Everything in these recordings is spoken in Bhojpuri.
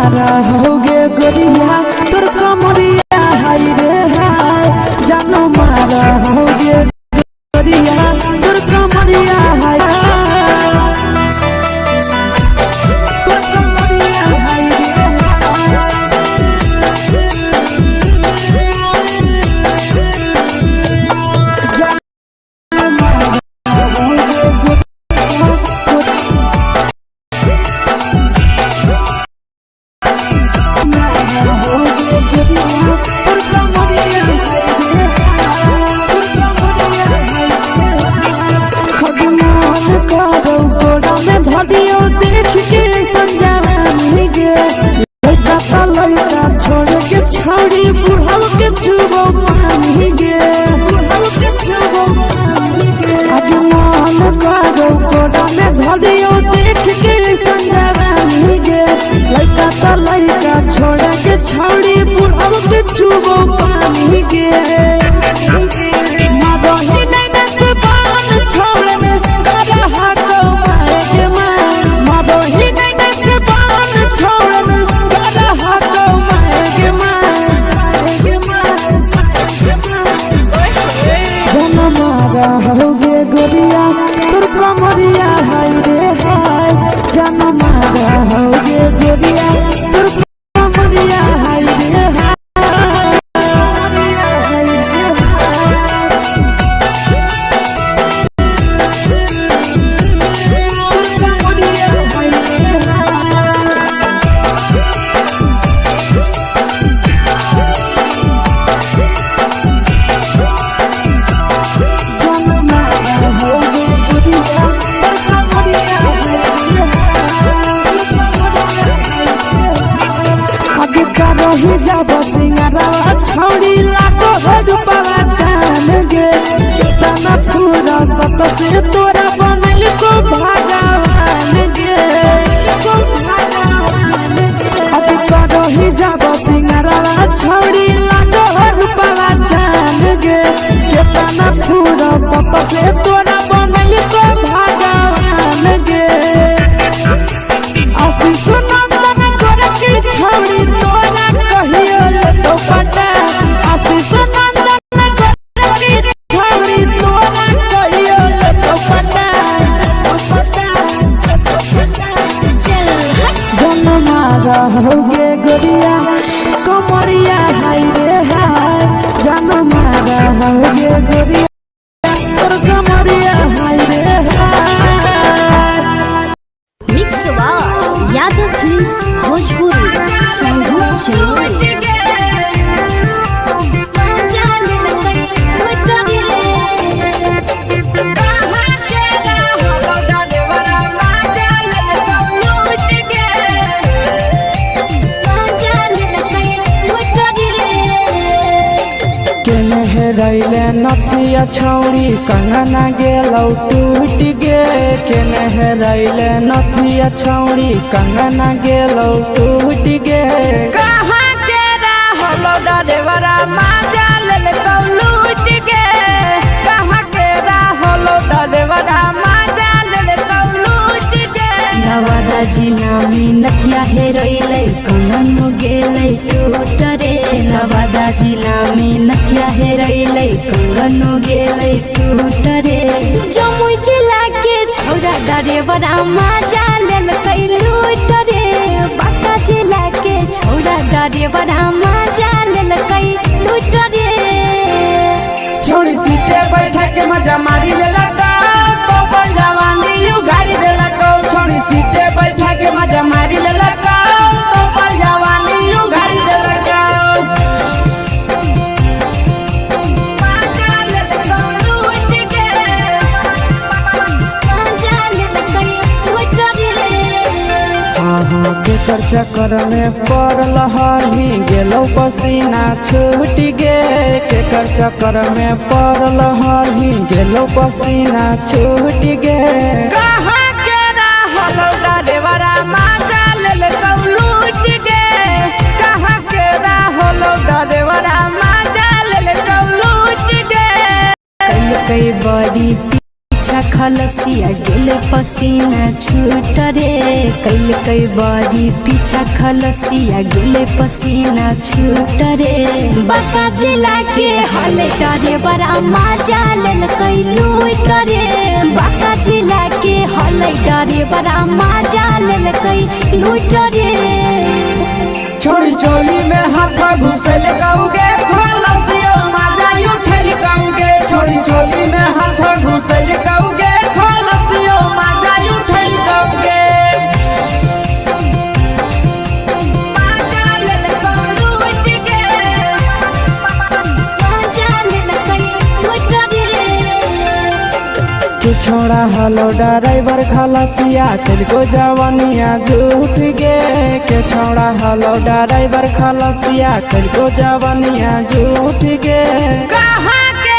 मारा होगे गोरिया तोर कमरिया हाय रे हाय जानो मारा होगे गोरिया तोर कमरिया हाय तोर कमरिया हाय रे छोड़ी बुढ़ाव के छुबो पानी गे बुढ़ाव के छुबो पानी गे आज मन करो कोड़ा में धरियो देख के संजवानी गे लइका त लइका छोड़ के छोड़ी बुढ़ाव के छुबो पानी गे मादही नैना से बान छोड़ में करा हाथो माए के मां मादही नैना से बान छोड़ में करा हाथो माए के मां मारा होगे गोरिया तोर कमरिया हाय रे हाय जान मारा होगे गोरिया तोर कमरिया हाय रे हाय जब सिंगारा छोड़ी लाखो रुपया जान गे कितना पूरा सत से तोरा बनल को भगवान गे अभी करो ही जब सिंगारा छोड़ी लाखो रुपया जान गे कितना पूरा सत से तोरा बनल को भगवान गे आशीष नंदन करे की छोड़ी तोरा कहियो ले तो पटा आशीष नंदन करे की छोड़ी तोरा कहियो ले तो पटा जन मारा होगे गोरिया कमरिया हाय रे हाय जन मारा होगे गोरिया तोर कमरिया हाय रे हाय मिक्स यादव फिल्म्स भोजपुरी संगीत चलो रैले नथिया छौड़ी कंगना गेलौ टूट गे केने रैले नथिया छौड़ी कंगना गेलौ टूट गे कहाँ के रहलो डरेवरा माजा लेलकौ लूट गे कहाँ के रहलो डरेवरा माजा लेलकौ लूट गे नवादा जिला में नथिया हेरैलै कंगन गेलै टूट रे नवादा जिला में नथिया हेरैलै कंगन गेलै टूट रे जमुई जिला के छौड़ा डरेवरा माजा लेलकै लूट रे बांका जिला के छौड़ा डरेवरा माजा लेलकै लूट रे छोड़ी सीटे बैठा के मजा मारी लेलकौ तो जवानी यू गाड़ी देलकौ छोड़ी सीटे बैठा के मजा मारी लेलकौ तो जवानी यू गाड़ी देलकौ केकर चक्कर में पड़ल हही गेलौ पसीना छूट गे केकर चक्कर में पड़ल हही गेलौ पसीना छूट गे कहाँ के रहलो डरेवरा माजा लेलकौ लूट गे कहाँ के रहलो डरेवरा माजा लेलकौ लूट गे कई बड़ी पीछा खलसिया गेले पसीना छूट रे कैल कई बारी पीछा खलसिया गेले पसीना छूट रे बाका जिला के हले टरे बड़ा मजा लेल कई लूट रे बाका जिला के हले टरे बड़ा मजा लेल कई लूट रे छोड़ी चोली में हाथ घुसल गाऊंगे खलसिया मजा उठल गाऊंगे छोड़ी चोली में हाथ घुसल गाऊंगे खलसिया मजा उठल गाऊंगे मजा लेल कई लूट के मजा लेल कई लूट रे तू छोड़ा हलो ड्राइवर खलसिया तेरे जवानिया झूठ गे के छोड़ा हलो ड्राइवर खलसिया तेरे जवानिया झूठ गे कहाँ के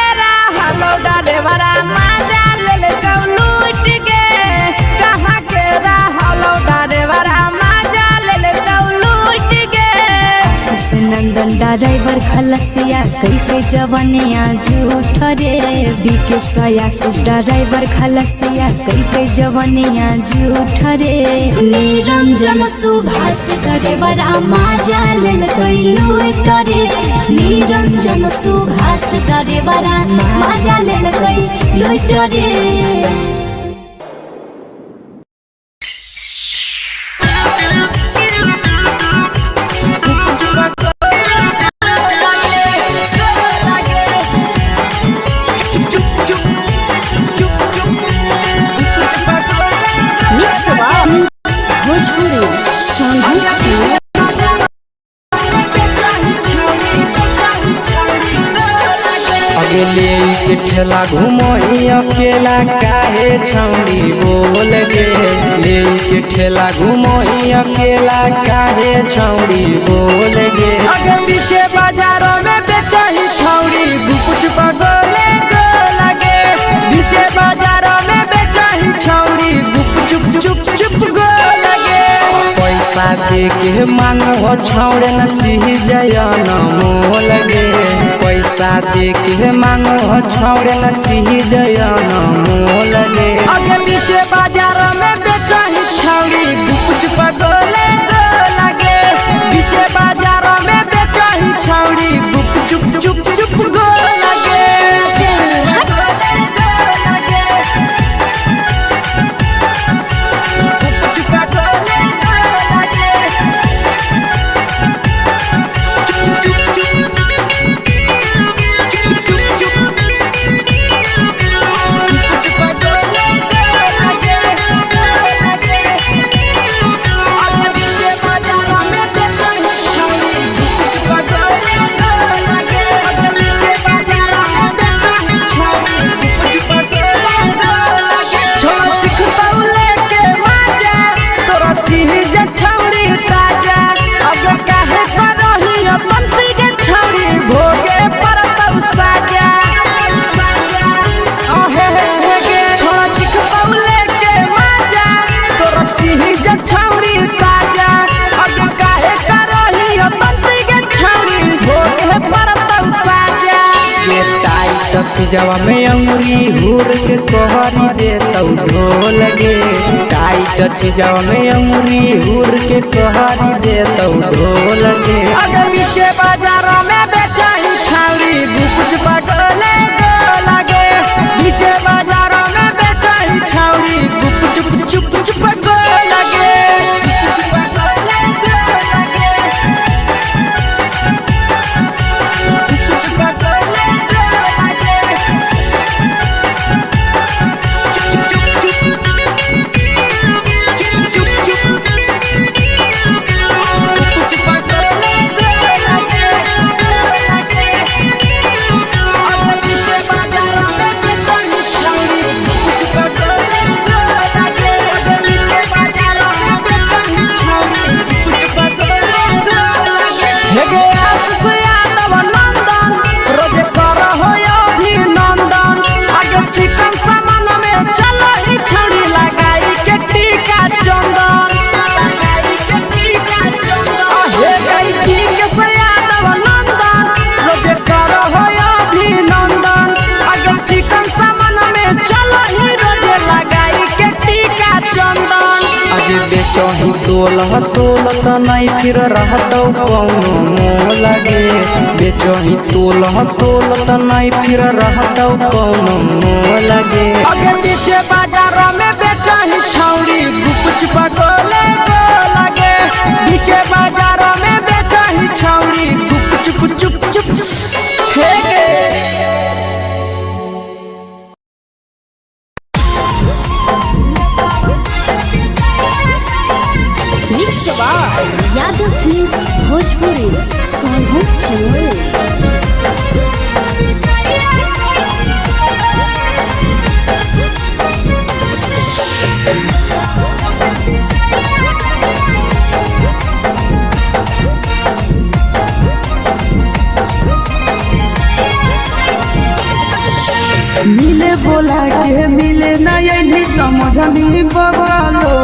हलो ड्राइवर मजा ले लूट गे कहाँ के हलो ड्राइवर मजा ले लूट गे आशीष नंदन ड्राइवर खलसिया कई के जवानिया झूठ रे बीके आशीष ड्राइवर खलसिया कई के जवानिया झूठ रे निरंजन सुभाष ड्राइवर मजा लेल कई लूट रे निरंजन सुभाष ड्राइवर मजा लेल कई लूट रे ले के ठेला घुमई अकेला काहे छौड़ी बोल गे ले के ठेला घुमई अकेला काहे छौड़ी बोल गे अगे पीछे बाजारों में बेचही छौड़ी गुपुच पगोले गो लगे पीछे बाजारों में बेचही छौड़ी गुप चुप चुप गो लगे पैसा दे के मांग हो छौड़े न चीज जयन मोल गे पैसा दे के मांग हो छौड़े न चीज जयन मोल गे अगे पीछे बाजार में बेचही छौड़ी गुप पगोले गो लगे पीछे बाजार में बेचही छौड़ी गुप चुप गो लगे चीजवा में अंगुरी हुर के कोहरी दे तौ ढोल गे टाइट चीजवा में अंगुरी हुर के कोहरी दे तौ ढोल गे अगे पीछे बाजारों में बेचही छौड़ी गुप पगोले गो लगे पीछे बाजारों में बेचही छौड़ी गुप चुप गो लगे बेचही तोलत नहीं फिर रहतौ कौनो मोह लगे बेचही तोलत नहीं फिर रहतौ कौनो मोह लगे अगे पीछे बाजारों में बेचही छौड़ी गुपचुप गोले लगे पीछे बाजारों में बेचही छौड़ी गुपचुप चुप चुप हेगे यादव फिल्म्स भोजपुरी सोनू चमोली। मिले बोला के मिले नहीं समझनी बगलो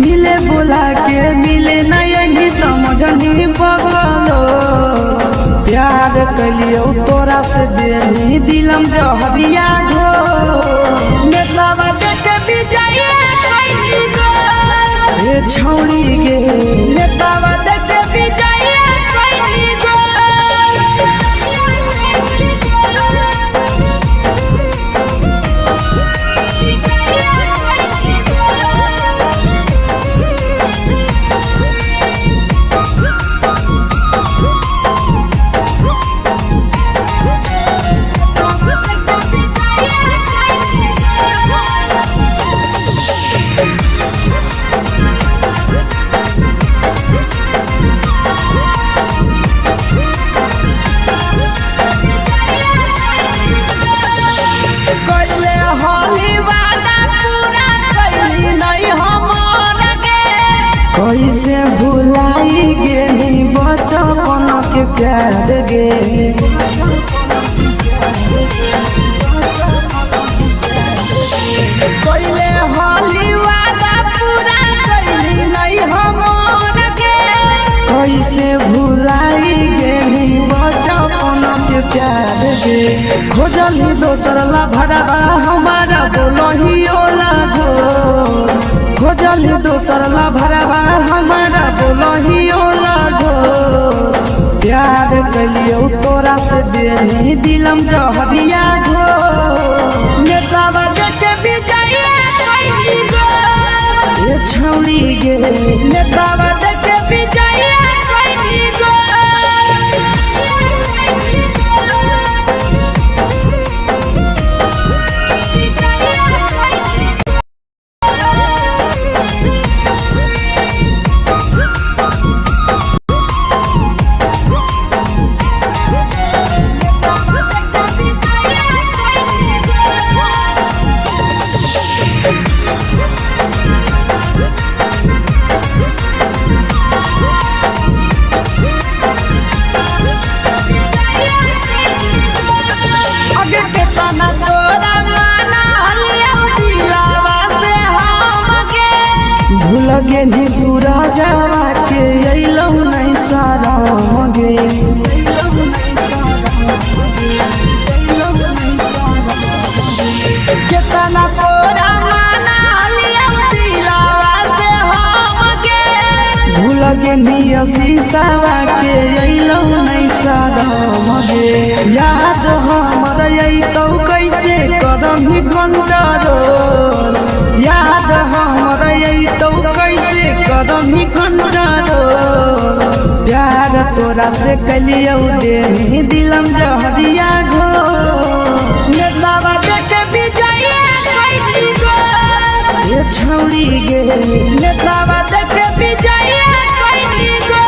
मिले बोला के मिले नहीं समझनी बगलो प्यार कलियो तोरा से देनी दिलम जहरिया घो नेतवा देख विजय कइली गो ए छौड़ी गे नेतवा देख विजय कइली गो कैसे भुलाई गेली बचपन के प्यार गे कैले होली वादा पूरा कैली नहीं हमर गे कैसे भुलाई गेली बचपन के प्यार गे खोजली दोसर ला भरवा हमारा बोलही ओला झोर खोजली दोसर ला भरवा हमारा बोलही ओला झोर प्यार कलियो तोरा से देनी दिलम जहरिया घो नेतवा देख विजय कइली गो ए छौड़ी गे नेतवा देख विजय कइली गो लगे नी सूरजवा के अइलौ नहीं साराम गे केतना तोरा माना लिया दिलावा से हम गे भूल गे नी शीशावा के अइलौ नहीं साराम गे याद हमर अइतौ कैसे करम कंट्रोल याद हमर अइतौ कैसे करम कंट्रोल प्यार तोरा से कलियो देनी दिलम जहरिया घो नेतवा देख विजय कइली गो ए छौड़ी गे नेतवा देख विजय कइली गो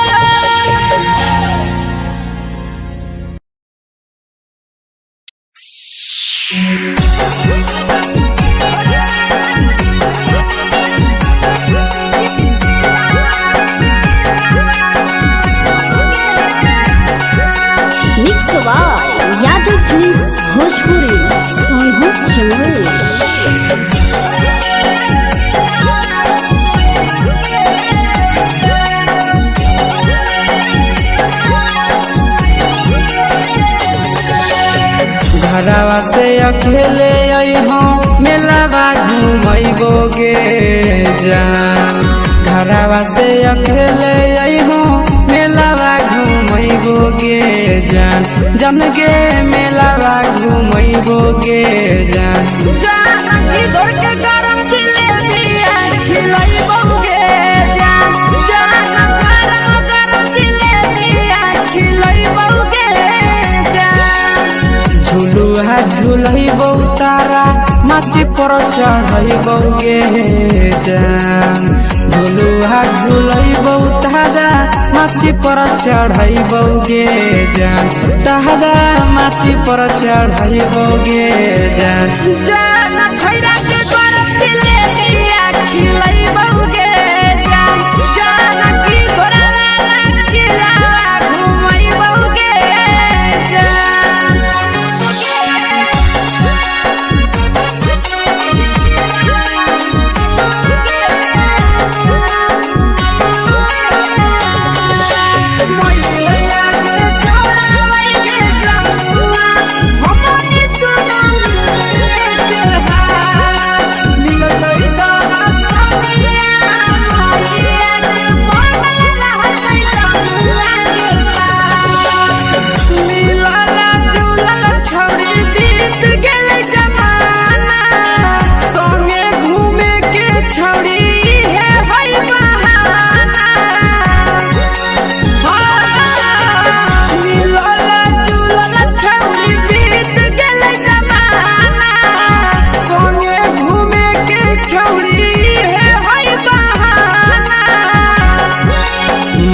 यादव फिल्म्स भोजपुरी सोनू चमोली। घरवा से अकेले आई हूँ मेलावा घूमैबोगे जान घरवा से अकेले अइहो मेलावा घूमैबोगे जान जन गे मेलावा घूमैबोगे जान इधर के गरम जिलेबिया खिलैबोगे जान गरम जिलेबिया खिलैबोगे जान झुलुहा झुलैबौ तारा माची पर चढ़ैबोगे जान झुलुहा झुलैबौ तारा माची पर चढ़ैबोगे जान तारा माची पर चढ़ैबोगे जान खैरा के गरम जिलेबिया खिलैबोगे जान की घोड़ावाला चिलावा घुमैबोगे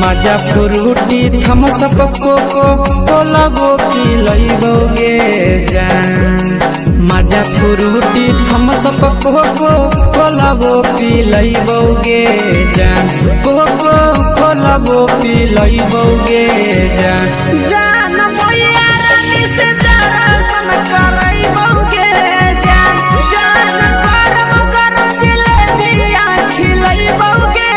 मजा फ्रूटी थम्सअप कोको कोलाबो पिलैबोगे जान मजा फ्रूटी थम्सअप कोको कोलाबो पिलैबोगे जान कोको कोलाबो पिलैबोगे जान मैया रानी से दर्शन करैबोगे जान गरम जिलेबिया खिलैबोगे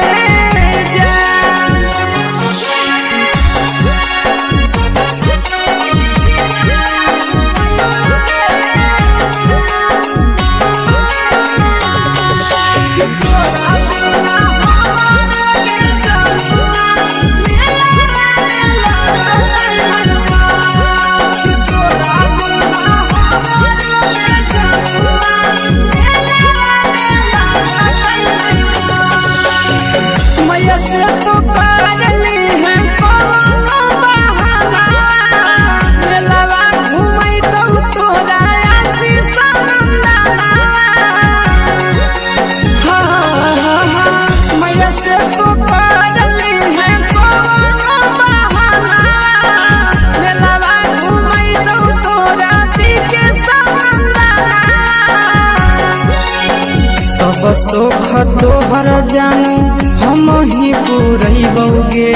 सुख तोहर जानू हम ही पूरैबोगे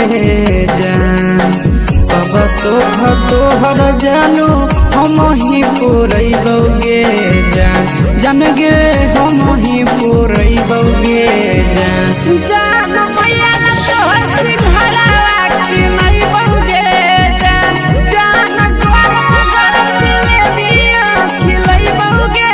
जान सब सुख तोहर जानू हम ही पूरैबोगे जान जन गे हम ही पूरैबोगे जान मैया तोहर सिंघरावा खिलैबोगे जान गरम जिलेबिया खिलैबोगे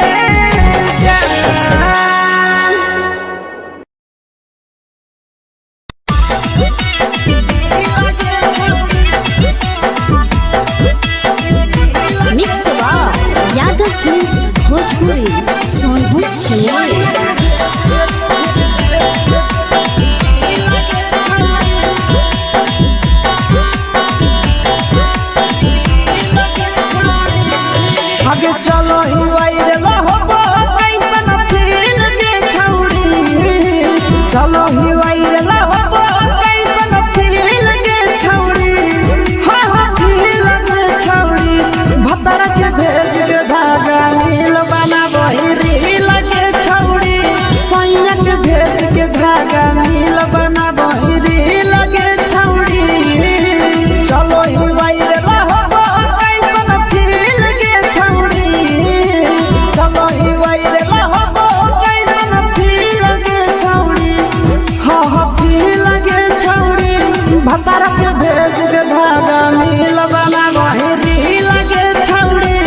भोजपुरी सोनू आगे चलो ही वायरल होबो कैसन फील के छौड़ी चलो ही वायरल होबो कैसन फील के छौड़ी हाँ फील के छौड़ी भतर के भेज के धागा नील बनाबो रील के छौड़ी सैया के भेज के धागा नील बनाबो रील के छौड़ी चलो ही वायरल होबो कैसन फील के छौड़ी चलो ही वायरल होबो कैसन फील के छौड़ी हाँ फील के छौड़ी भतर के भेज के धागा नील बनाबो रील के छौड़ी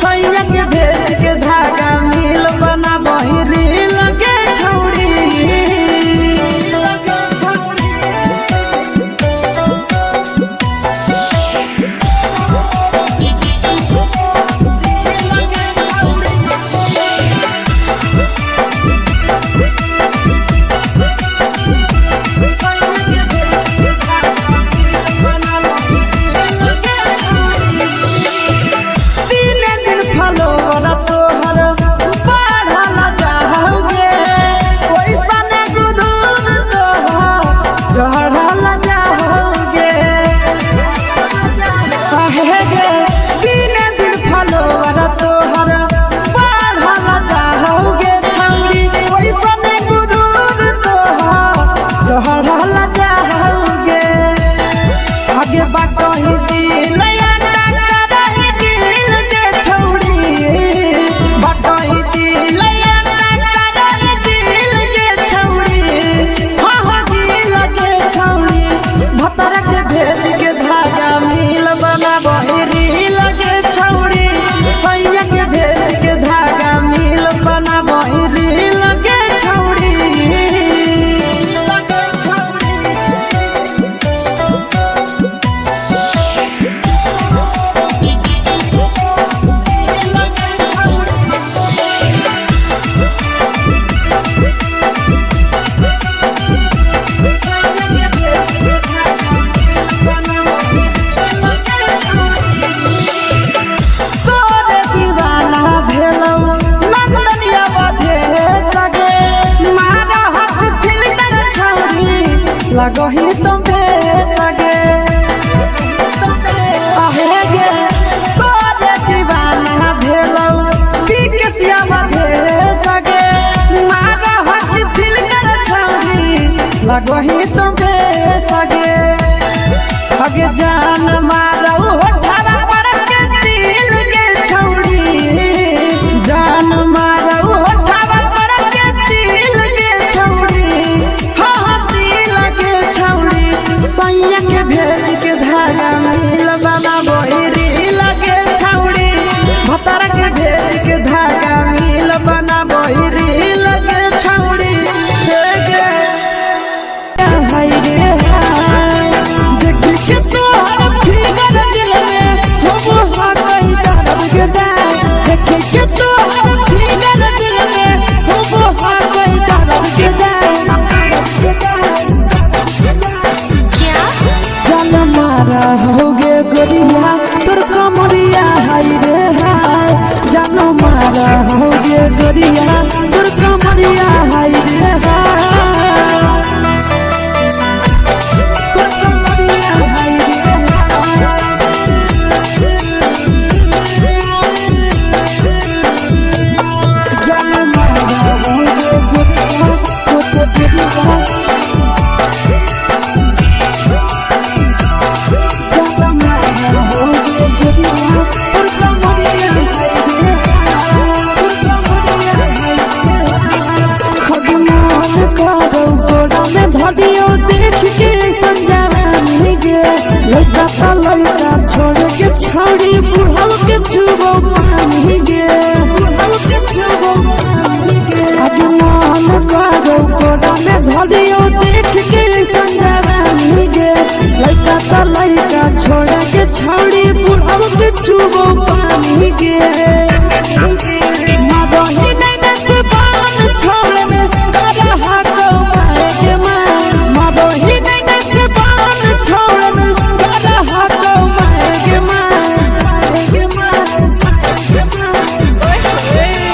सैया के भेज के धागा नील बनाबो बाटही दिल याना करही दिल के छौड़ी बाटही दिल याना करही दिल के छौड़ी हो दिल के छौड़ी भतर के भेज के धागा मिल बना बहिरी लगे छौड़ी सैया के भेज के धागा मिल बना बहिरी लगे छौड़ी लगही तुम्हे सगे आहे गे तोरे दीवाना भेलौ बिकसिया बधे सगे मारा हसी फिल्टर छौरी लगही तुम्हे सगे अगे जान मारौ होठवा पर के दिल के छौरी जान मारौ होठवा पर के दिल के छौरी सैया के भेज के धागा मिल बना बहिरी लगे छौड़ी भतर के भेज के धागा मिल बना बहिरी लगे छौड़ी हाय रे देख के तोहर फिगर दिल में हो कहीं दर्द के देख के तोहर फिगर दिल में हो कहीं दर्द के मारा होगे गोरिया तोर कमरिया हाय रे हाय जानो मारा होगे गोरिया तोर कमरिया हाय रे हाय तोर कमरिया हाय रे जानो मारा होगे गोरिया तोर कमरिया देख के संजानी गे लड़का लड़का छोड़ के छौड़ी बुढ़ाव के छुबो पानी गे बुढ़ाव के छुबो पानी गे अजमान करो कोड़ा में धरियो देख के संजानी गे लड़का लड़का छोड़ के छौड़ी बुढ़ाव के छुबो पानी गे मादही नहीं से बान छोड़ में रहा तो माए के मादही नहीं से बान छोड़ में रहा तो माए के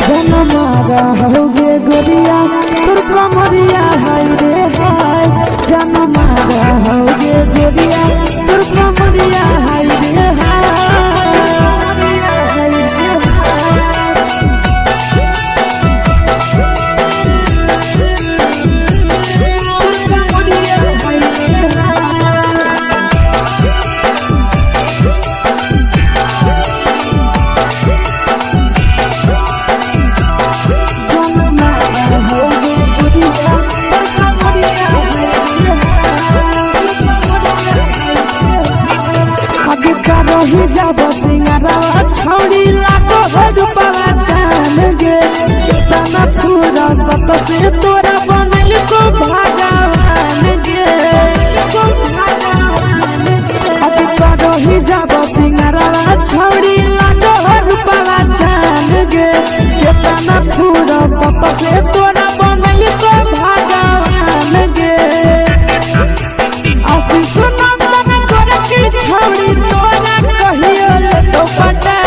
जन मारा होगे गोरिया तोर कमरिया हाय रे हाय जन मारा होगे गोरिया तोर कमरिया हाय रे हाय रही जब सिंगारवा छौड़ी लाखो रुपवा जान गे कितना पूरा सत से तोरा बनल को भगवान गे अभी रही जब सिंगारवा छौड़ी लाखो रुपवा जान गे कितना पूरा सत से तोरा बनल को भगवान गे आशीष नंदन कर की छौड़ी तोरा कहियो तो पटा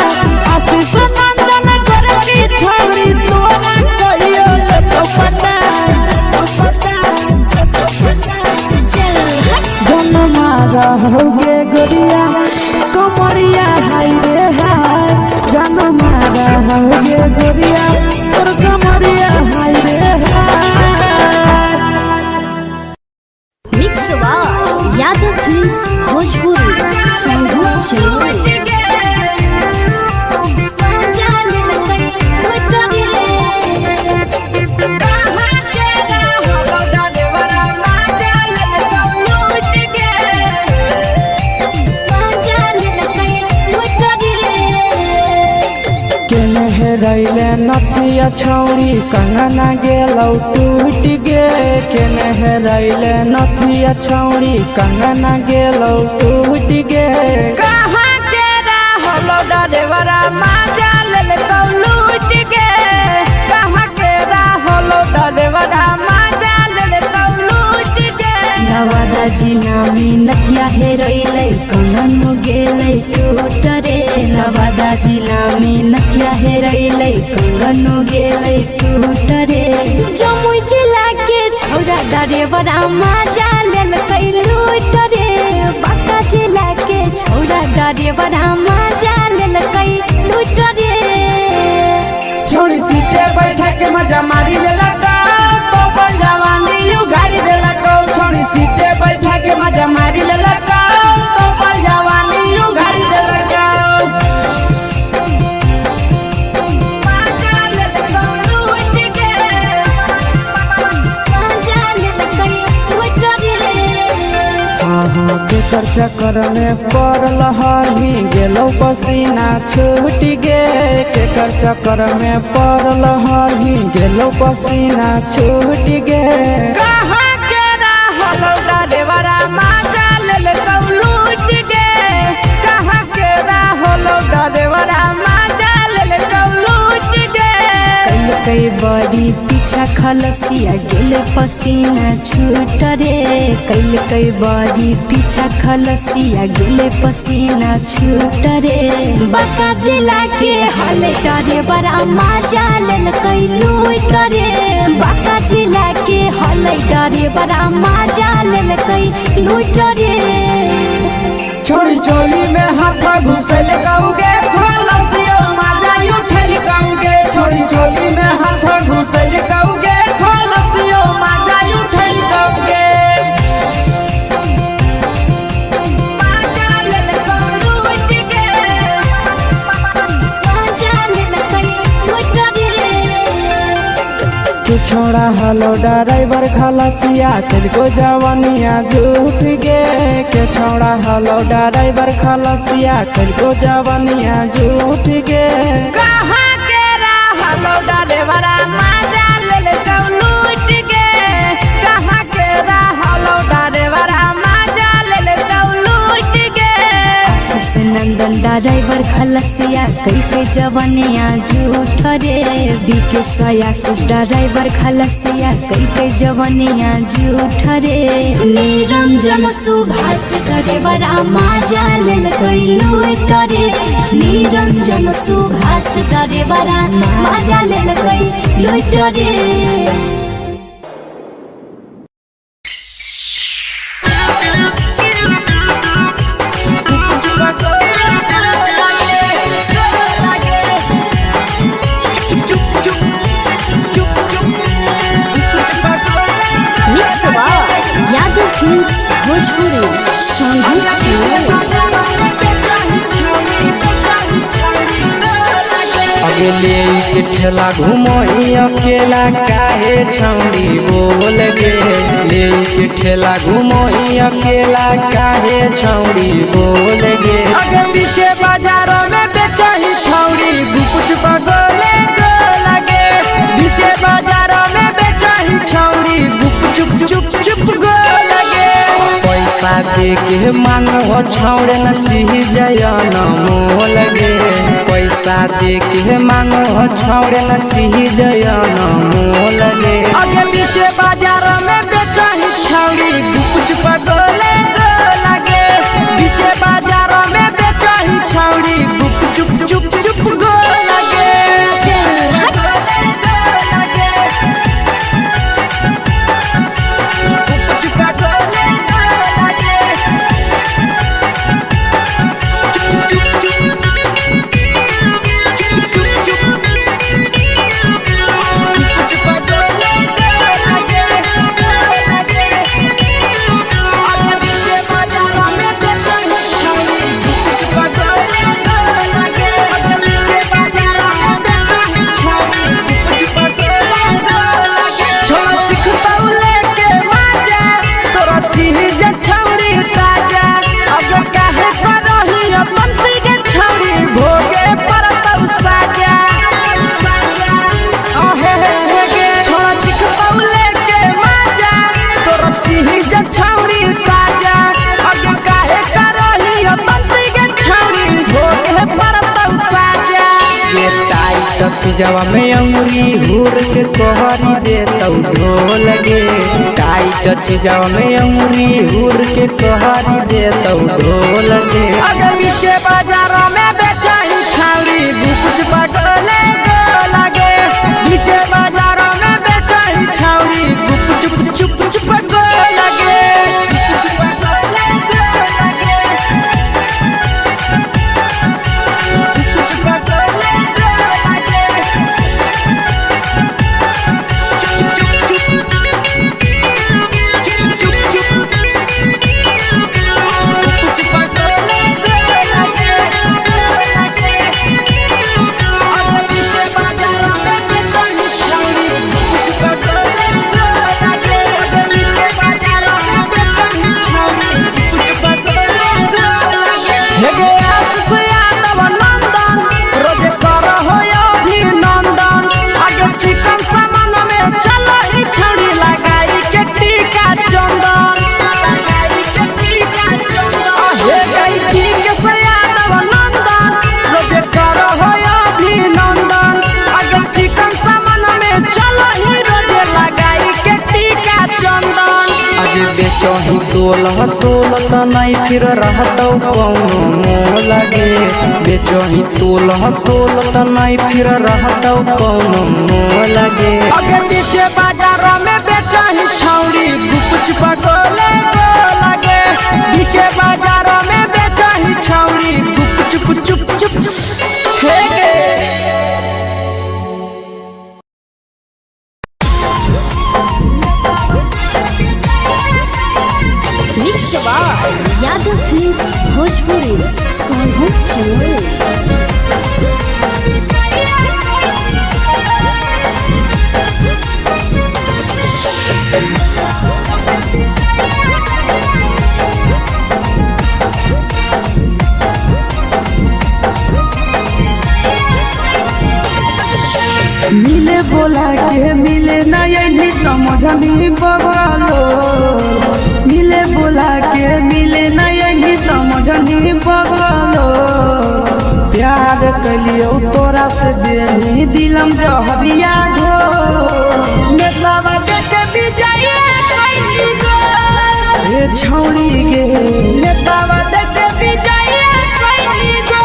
आशीष नंदन कर की छौड़ी तोरा कहियो तो पटा जन मारा होगे गोरिया कमरिया हाय रे हाय जन मारा होगे गोरिया तोर कमरिया हाय रे हाय। Mix Yadav films Bhojpuri. रैले नथिया छौड़ी कंगना गेलौ टूट गे केने रैले नथिया छौड़ी कंगना गेलौ टूट गे कहाँ के रहलो डरेवरा माजा लेलकौ लूट गे कहाँ के रहलो डरेवरा माजा लेलकौ लूट गे नवादा जिला में नथिया हेरैलै कंगन गेलै टूट रे नवादा जिला में नथिया हेरैलै कंगन गेलै टूट रे जमुई जिला के छौरा डरेवरा माजा लेलकै लूट रे बांका जिला के छौरा डरेवरा माजा लेलकै लूट रे छोड़ी सीटे बैठा के मजा मारी लेलकौ तो जवानी उगाड़ी देलकौ छोड़ी सीटे बैठा के मजा मारी लेलकौ तो जवानी उगाड़ी देलकौ माजा लेलकौ लूट गे माजा लेलकै लूट रे केकर चक्कर में पड़ल हली गेलौ पसीना छूट गे केकर चक्कर में पड़ल हली गेलौ पसीना छूट गे कहाँ के रहलो डरेवरा माजा लेलकौ लूट गे कहाँ के रहलो डरेवरा माजा लेलकौ लूट गे कई बड़ी पीछा खलसिया गेल पसीना छूट रे कई बड़ी पीछा खलसिया गेल पसीना छूट रे बांका जिला के हले डरेवरा माजा लेलकै लूट रे बांका जिला के हले डरेवरा माजा लेलकै लूट रे छोड़ी चोली में हाथ घुसल कौगे खलसियो माजा उठल कौगे छोड़ी चोली में हाथ घुसल कौगे खलसियो माजा उठल कौगे माजा लेलकौ लूट गे माजा लेलकै लूट रे के छोड़ा हलो ड्राइवर खलसिया तेरे जवानिया झूठ गे के छोड़ा हलो ड्राइवर खलसिया तेरे जवानिया झूठ गे कहाँ के रहलो ड्राइवरा माजा लेलकौ लूट गे कहाँ के रहलो ड्राइवरा माजा लेलकौ लूट गे आशीष नंदन ड्राइवर खलसिया कई जवनिया झूठ रे बीके आशीष ड्राइवर खलसिया कई जवनिया झूठ रे निरंजन सुभाष ड्राइवरा माजा लेलकै लूट रे निरंजन सुभाष ड्राइवरा माजा लेलकै लूट रे यादव फिल्म्स भोजपुरी अगले के ठेला घुमई अकेला काहे छौड़ी बोल गे ले के ठेला घुमई अकेला काहे छौड़ी बोल गे अगे पीछे बाजारों में बेचही छौड़ी गुपचुप गोले गो लगे पीछे बाजारों में बेचही छौड़ी गुपचुप चुप चुप गो लगे पैसा दे के मांग हो छौड़े न चीज जयन मोल गे पैसा दे के मांग हो छौड़े न चीज जयन मोल गे अगे पीछे बाजार में बेचही छौड़ी गुपचुप गोले गो लगे पीछे बाजार में बेचही छौड़ी गुपचुप चुप चुप गो लगे चीजवा में अंगुरी हुर के कहरी दे तौ ढोल गे टाइट चीजवा में अंगुरी हुर के कहरी दे तौ ढोल गे अगे नीचे बाजार में बेचाई छावरी कुछ पगले लगे नीचे बाजार में बेचाई छावरी कुछ चुप चुप लगे बेचही तोल त नहीं फिर रहतौ कौनो मोह लगे बेचही तोल त नहीं फिर रहतौ कौनो मोह लगे अगे पीछे बाजार में बेचही छौरी कुछ पगले लगे पीछे बाजार में बेचही छौरी चुप हे गे यादव फिल्म्स भोजपुरी सोनू चोर मिले बोला के मिले ना यही समझनी बगलो मिले बोला के मिले ना यही समझनी बगलो प्यार कलियो तोरा से देनी दिलम जहरिया ढो नेतावा देखे विजय कैली गो ए छौड़ी गे नेतावा देखे विजय कैली गो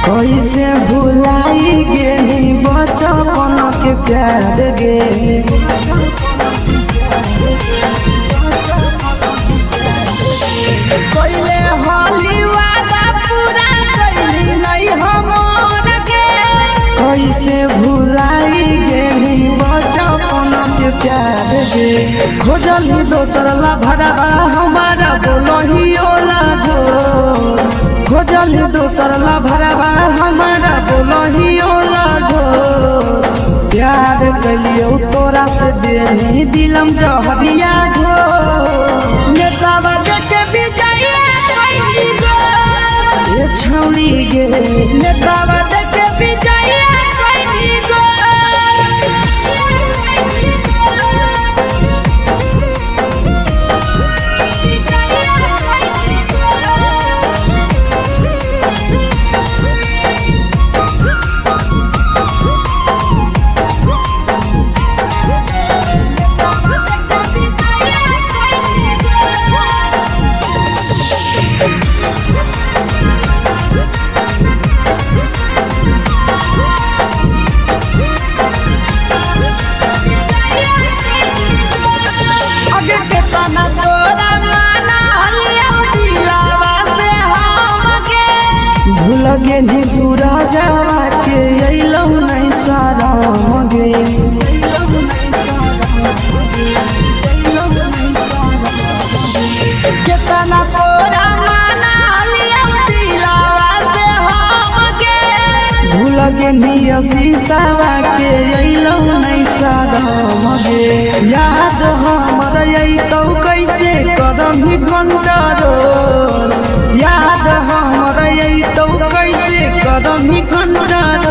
कैसे भुलाई गेली बचपन के प्यार गे कैले होली वादा पूरा कैली नहीं हमर गे कैसे भुलाई गेली बचपन के प्यार गे खोजली दोसर ला भरवा हमारा बोलही ओला जो खोजली दोसर ला भरवा हमारा बोलही ओला जो प्यार कलियो तोरा से देनी दिलम जहरिया ढो नेतावा देखे विजय कैली गो ए छौड़ी गे नेतावा देखे विजय कैली गो लगे नी सूरजवा के अइलौ नहीं सारा गे पेनिया शीशावा के अइलौ नहीं सादम गे याद हमर अइतौ कैसे करम ही कंट्रोल याद हमर अइतौ कैसे करम ही कंट्रोल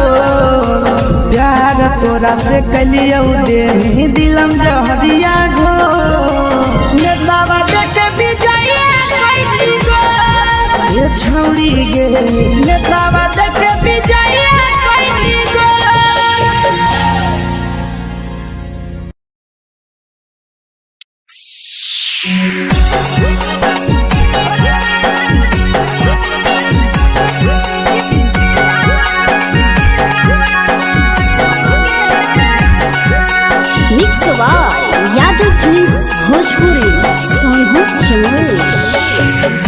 प्यार तोरा से कलियौ दे दिलम जहरिया घो नेतावा देखे विजया कैसी गो ये छौड़ी गे नेतावा देखे विजया कैसी गो mix by Yadav films Bhojpuri Sonu चमोली।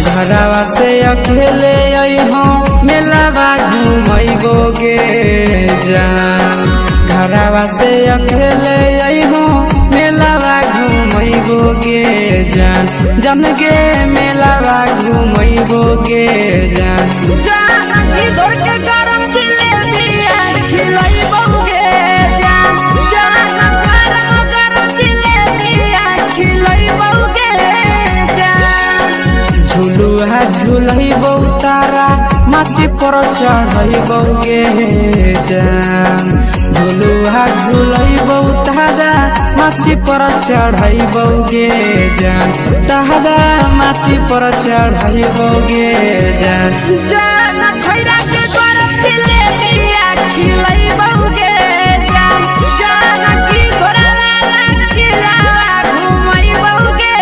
घरवा से अकेले अइहो मेलावा घूमैबो गे जान घरवा से अकेले अइहो मेलावा घूमैबो गे जान जन गे मेलावा घूमैबो गे जान जानकी दौड़ के गरम जिलेबिया खिलैबौ गे जान गरम जिलेबिया खिलैबौ गे जान झुलुहा झुलैबौ तारा माची पर चढ़ैबौ गे जान झुलुहा झुलैबौ तारा माची पर चढ़ैबौ गे जान तारा माची पर चढ़ैबौ गे जान जान खैरा के गरम जिलेबिया खिलैबौ गे जान जानकी घोड़ावाला खिलावा घुमैबौ गे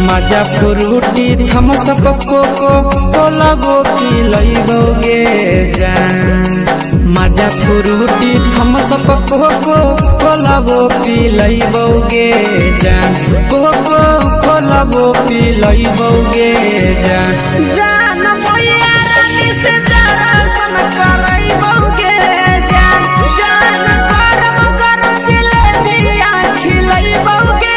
मजा फ्रूटी थम्स अप कोको कोला वो पिलैबौ गे जान मजा फ्रूटी थम्स अप कोको कोला वो पिलैबौ गे जान कोको कोला वो पिलैबौ गे जान जान मैया रानी से दर्शन करैबौ गे जान गरम गरम जिलेबिया खिलैबौ गे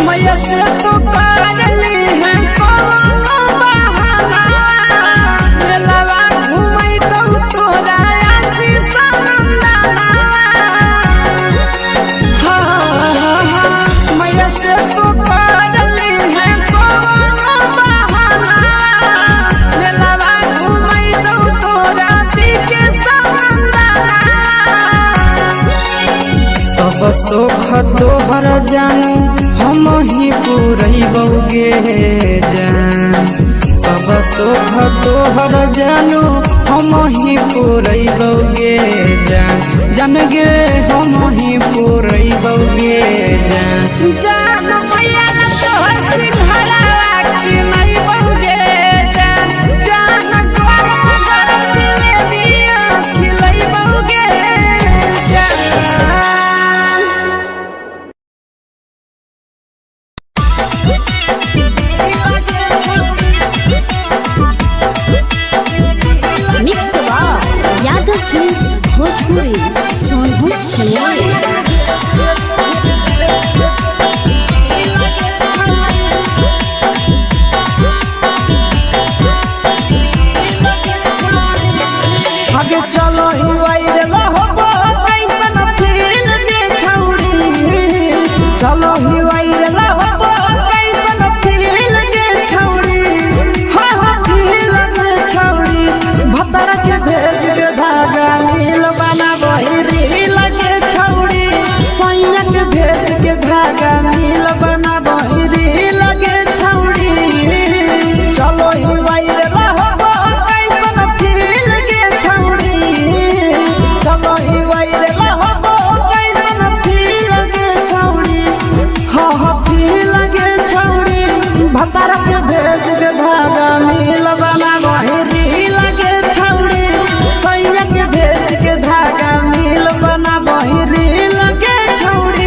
मैया से तो करली है कोनो बहाना मेलावा घुमैतौ तोरा आशीष नंदना मैया से तो करली है कोनो बहाना मेलावा घुमैतौ तोरा पीके नंदना सब सुख तोहर जानू हम ही पुरैबौ गे जान सब सुख तोहर जानू हम ही पुरैबौ गे जान जान गे हम ही पुरैबौ गे जान जान मैया तोहर सिंघरावा खिलैबौ गे जान गरम गरम जिलेबिया खिलैबौ गे जान ही वायरल हो कैसन फील के छौड़ी हाँ हाँ फील के छौड़ी भतर के भेज के धागा मिल बना बहिरी लगे छौड़ी सैया के भेज के धागा मिल बना बहिरी लगे छौड़ी चलो ही वायरल हो कैसन फील के छौड़ी चलो ही वायरल हो कैसन फील के छौड़ी हाँ हाँ फील के छौड़ी भतर के भेज के धागा मिल बना बहिरी लगे छौड़ी सैया के भेज के धागा मिल बना बहिरी लगे छौड़ी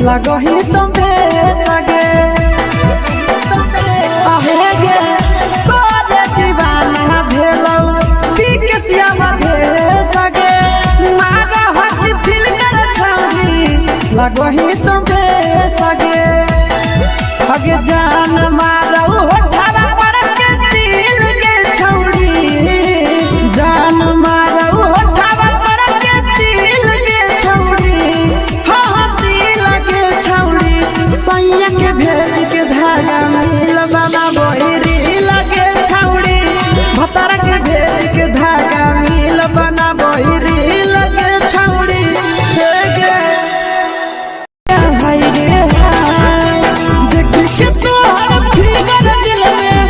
लगही तुम्हे सगे आहे गे तोरे दीवाना भेलौ बिकसिया मधे सगे मारा हसी फिल्टर छौड़ी लगही तुम्हे सगे हगे जान मारौ होठवा पर के दिल के छौड़ी जान मारौ होठवा पर के दिल के छौड़ी हाँ छौड़ी सैया के भेज के धागा मिल बना बहिरी लगे छौड़ी भतर के भेज के धागा मिल बना बहिरी लगे छौड़ी देख के तोहर फिगर दिल में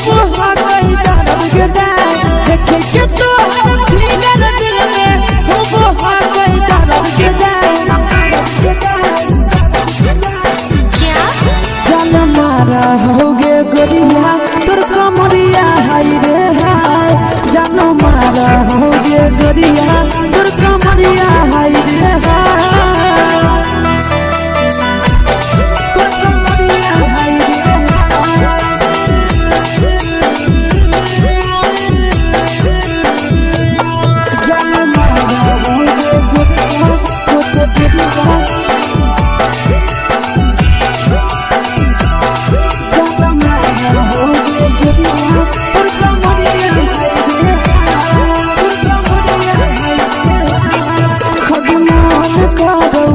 हो गई दर्द के देख के तोहर फिगर दिल में हो गई दर्द के जान मारा होगे गोरिया तोर कमरिया हाय रे हाय जान मारा होगे गोरिया तोर कमरिया हाय रे हाय तोर कमरिया हाय रे जान मारा होगे गोरिया तोर कमरिया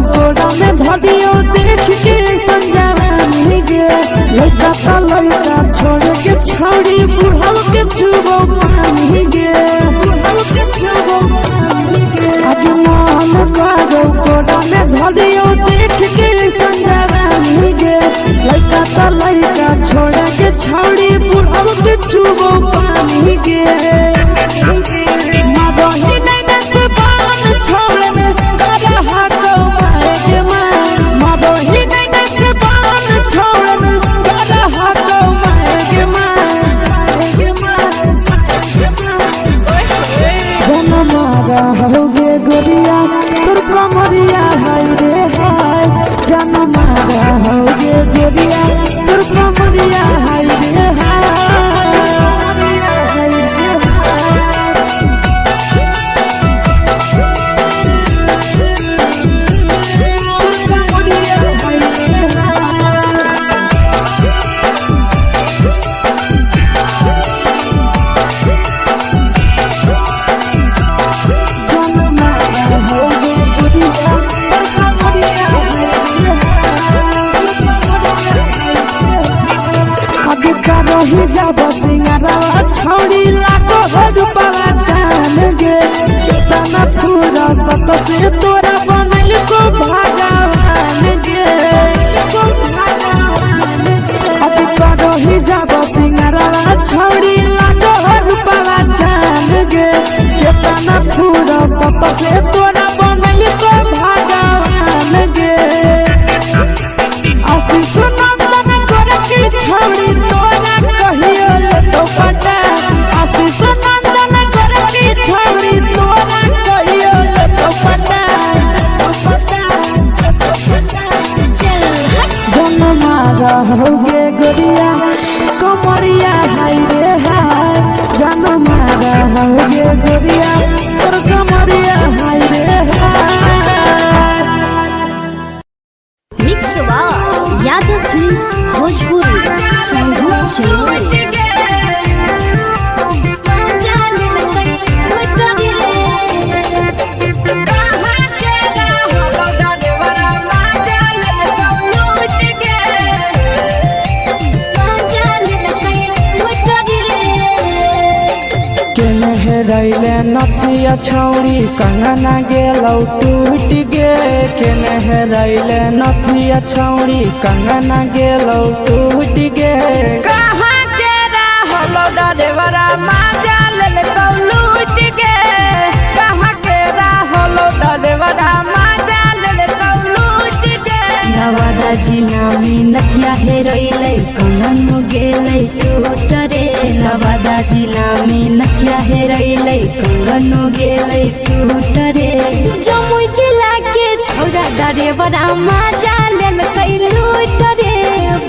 धदियो देख के संजवानी गे लइका लइका छोड़ के छौड़ी बुढ़ाव के छुबो पानी गे बुढ़ाव के छुबो पानी गे आज मन करो कोड़ा में धदियो देख के संजवानी गे लइका लइका छोड़ के छौड़ी बुढ़ाव के छुबो पानी गे मदही नहीं से बान छोड़ में करा हाथो मारे गे मदही नहीं से बान छोड़ में करा हाथो मारे गे जन मारा होगे गोरिया तोर कमरिया हाय रे रही जब सिंगारवा छौड़ी लाखो रुपवा जान गे कितना पूरा सत से तोरा बनल को भगवान गे अभी रही जब सिंगारवा छौड़ी लाखो रुपवा जान गे कितना पूरा सत से तोरा बनल को भगवान गे आशीष नंदन गोरखी छौड़ी तोरा कहियो तो पटा आशीष नंदन गोरखी छौड़ी तोरा कहियो तो पटा जन्मा रहोगे गोरिया कमरिया हाय रे हाय जन्मा रहोगे गोरिया तोर कमरिया हाय रे हाय। Mix by Yadav films Bhojpuri संगीत चैनल। रैले नथिया छौड़ी कंगना गेलौ टूट गे केने रैले नथिया छौड़ी कंगना गेलौ टूट गे कहाँ के रहलो डरेवरा माजा लेलकौ लूट गे कहाँ के रहलो डरेवरा माजा लेलकौ लूट गे नवादा जिला में नथिया हेरोइलै कंगन गेलै टूट रे नवादा जिला में नथिया हेरोइलै कंगन गेलै टूट रे जमुई जिला के छौड़ा डरेवरा माजा लेलकै लूट रे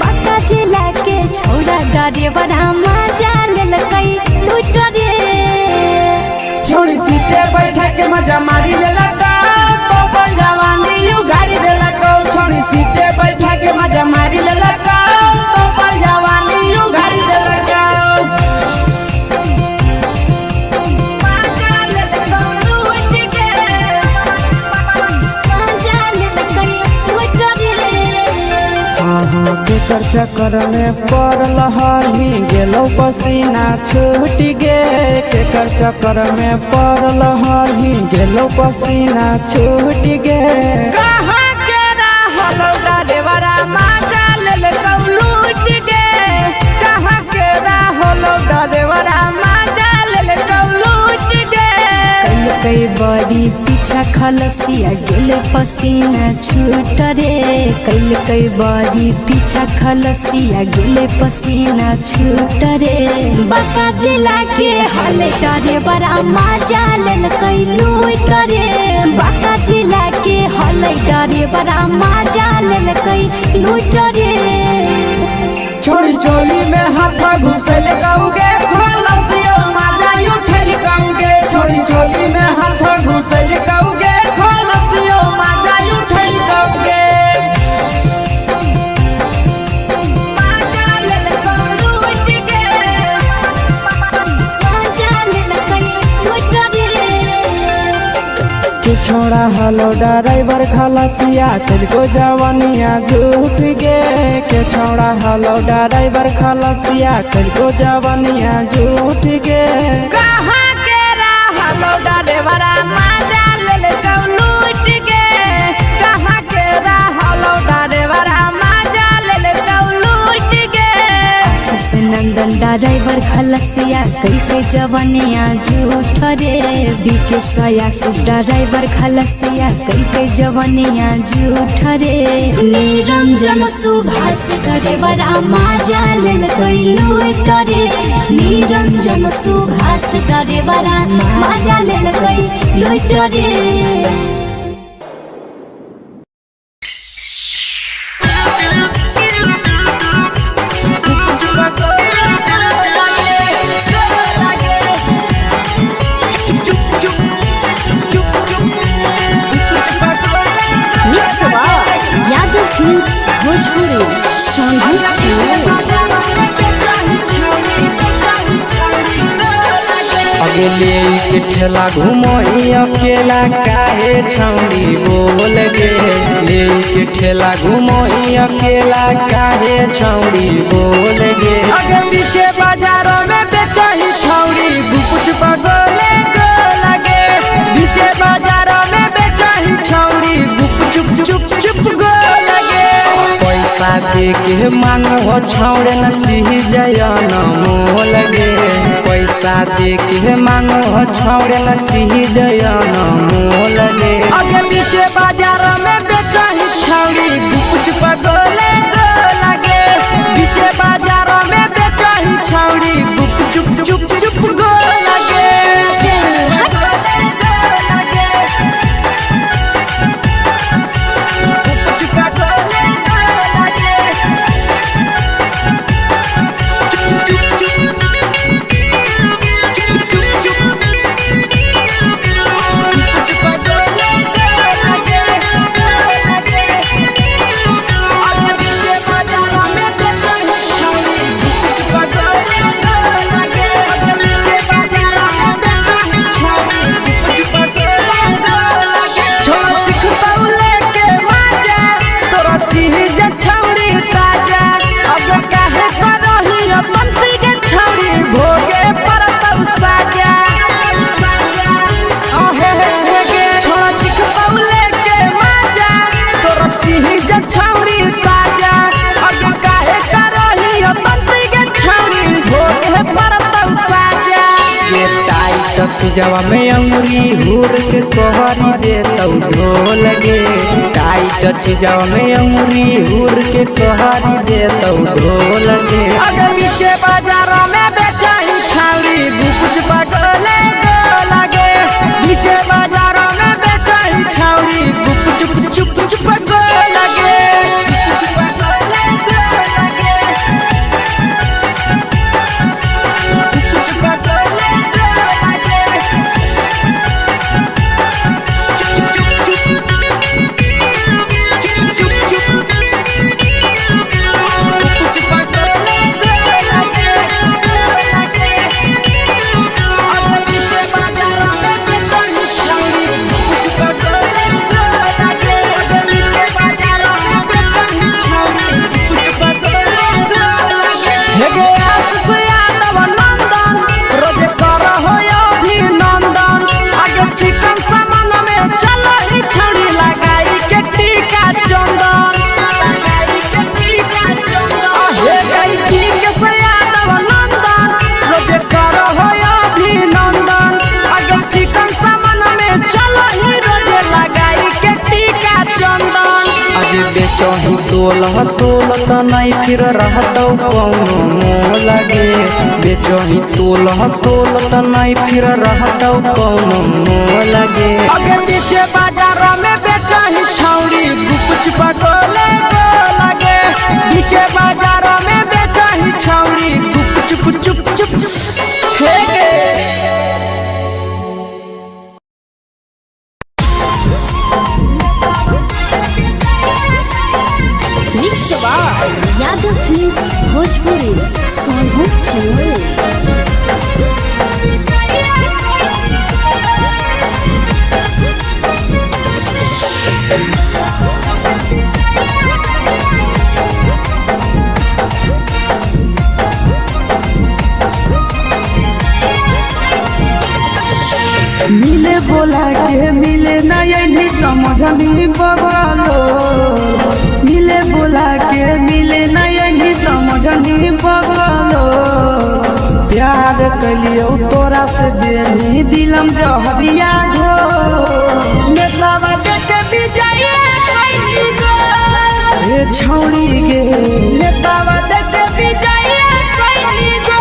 बांका जिला के छौड़ा डरेवरा माजा लेलकै लूट रे छोड़ी सीटे बैठा के मजा मारी लेलकौ तो जवानी यू गाड़ी देलकौ छोड़ी सीटे बैठा के मजा मारी लेलकौ तो जवानी यू गाड़ी देलकौ केकर चक्कर में पड़ल हही गेलौ पसीना छूट गे केकर चक्कर में पड़ल हही गेलौ पसीना छूट गे कहाँ के रहलो डरेवरा माजा लेलकौ लूट गे कहाँ के रहलो डरेवरा माजा लेलकौ लूट गे कई बड़ी पीछा खलसिया गेले पसीना छूट रे कई बड़ी पीछा खलसिया गेले पसीना छूट रे बांका जिला के हले डरे बड़ा माजा लेलकै लूट रे बांका जिला के हले डरे बड़ा माजा लेलकै लूट रे छोड़ी चोली में हाथ घुसल कौगे खलसियो माजा उठल कौगे छोड़ी चोली में हाथ घुसल कौगे खलसियो माजा उठल कौगे माजा लेलकौ लूट गे माजा लेलकै लूट रे के छोड़ा हलो ड्राइवर खलसिया तेलको जवानिया झूठ गे के छोड़ा हलो ड्राइवर खलसिया तेलको जवानिया झूठ गे कहाँ के रहलो ड्राइवरा माजा लेलकौ लूट गे कहाँ के रहलो ड्राइवरा माजा लेलकौ लूट गे आशीष नंदन ड्राइवर खलसिया कई जवानिया झूठ रे बीके आशीष ड्राइवर खलसिया कई जवानिया झूठ रे निरंजन सुभाष ड्राइवरा माजा लेलकै लूट रे निरंजन सुभाष ड्राइवरा माजा लेलकै लूट रे। यादव फिल्म्स भोजपुरी संगीत चैनल। अगले के ठेला घुमोई अकेला काहे छौड़ी बोल गे ले के ठेला घुमोई अकेला काहे छौड़ी बोल गे अगे पीछे बाजारों में बेचही छौड़ी गुपुच पगोले गो लगे बीचे बाजारों में बेचही छौड़ी गुप चुप चुप गो लगे पैसा दे के मांगो छौड़े न चीजयन मोह लगे पैसा दे के मांगो छौड़े न चीजयन मोह लगे आगे बीचे बाजारों में बेचही छौड़ी गुपुच पगोले गो लगे बीचे बाजारों में बेचही छौड़ी गुप चुप गो लगे जवा में अंगुरी हुर के कोहरी दे तौ ढोल गे टाइट जवा में अंगुरी हुर के कोहरी दे तौ ढोल गे अगर बीचे बाजारों में बेचही छौड़ी गुपुच पगोले गो लगे बीचे बाजारों में बेचही छौड़ी गुप चुप गो लगे बेचही तोल त नहीं फिर रहतौ कौनो मोह लगे बेचही तोल त नहीं फिर रहतौ कौनो मोह लगे अगे बीचे बाजारों में बेचही छौड़ी गुपुच पगोले गो लगे बीचे बाजारों में बेचही छौड़ी गुप चुप हे गे यादव फिल्म्स भोजपुरी सोनू चोर मिले बोला के मिले ना यही समझनी बगलो मिले बोला के मिले ना यही समझनी बगलो प्यार कलियो तोरा से देनी दिलम जहरिया घो नेतावा देखे विजय कइली गो ए छौड़ी गे नेतावा देखे विजय कइली गो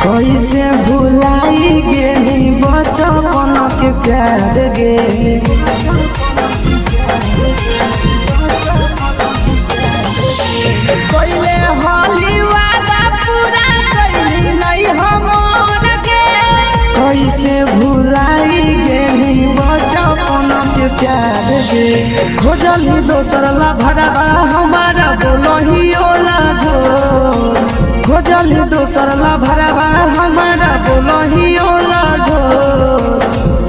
कैसे भुलाई गेली बचपन के प्यार गे कोइले होली वादा पूरा कइली नहीं हमर के कैसे भुलाई गेली बचपन के प्यार गे खोजली दोसर ला भरवा हमारा बोलही ओला जो खोजली दोसर ला भरवा हमारा बोलही ओला जो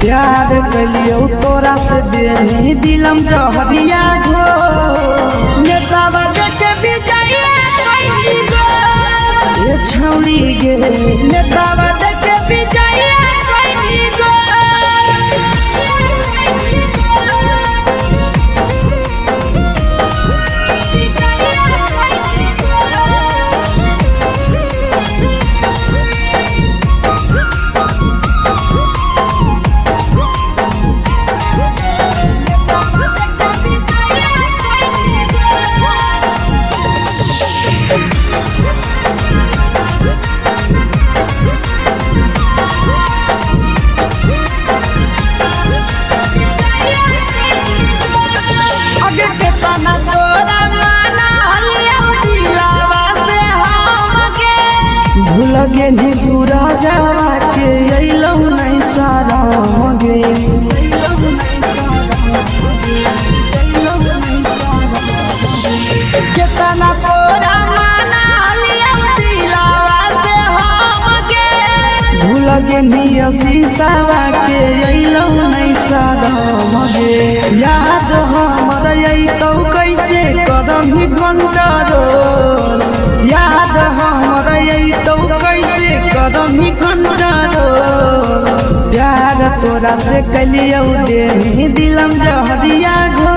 प्यार कलियो तोरा से देनी दिलम जहरिया घो नेतावा देखे विजया कइली गो ये छौड़ी गे नेतावा देखे विजया कइली गो भूल गेली सूरजवा के अइलौ नहीं सारा गे केतना तोरा माना लिया दिलावा से हमके भूल गेली शीशावा के अइलौ नहीं सारा गे याद हमर अइतौ कैसे करही कंट्रोल याद हमर अइतौ कैसे करही कंट्रोल प्यार तोरा से कलियौ देनी दिलम जहरिया घो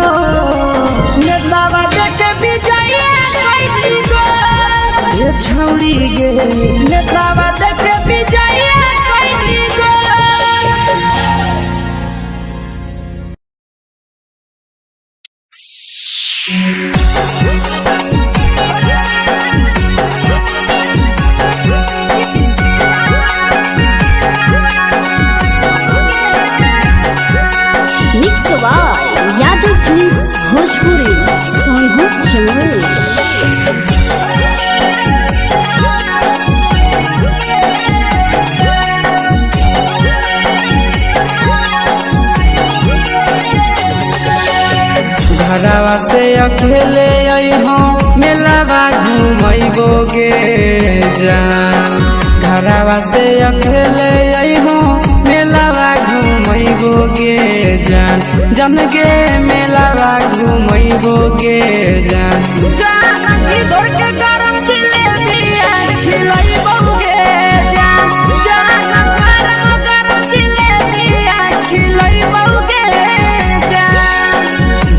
नेतावा देखे विजया कइली गो ये छौड़ी गे नेतावा देखे विजया कइली गो mix by Yadav films Bhojpuri Sonu चमल घरवा से अकेले अइहो मेलावा घुमैबो गे जान घरवा से अकेले अइहो मेलावा घुमैबो गे जान जन गे मेलावा घुमैबो गे जान जान की दौड़ के गरम जिलेबिया खिलैबो गे जान जान गरम जिलेबिया खिलैबो गे जान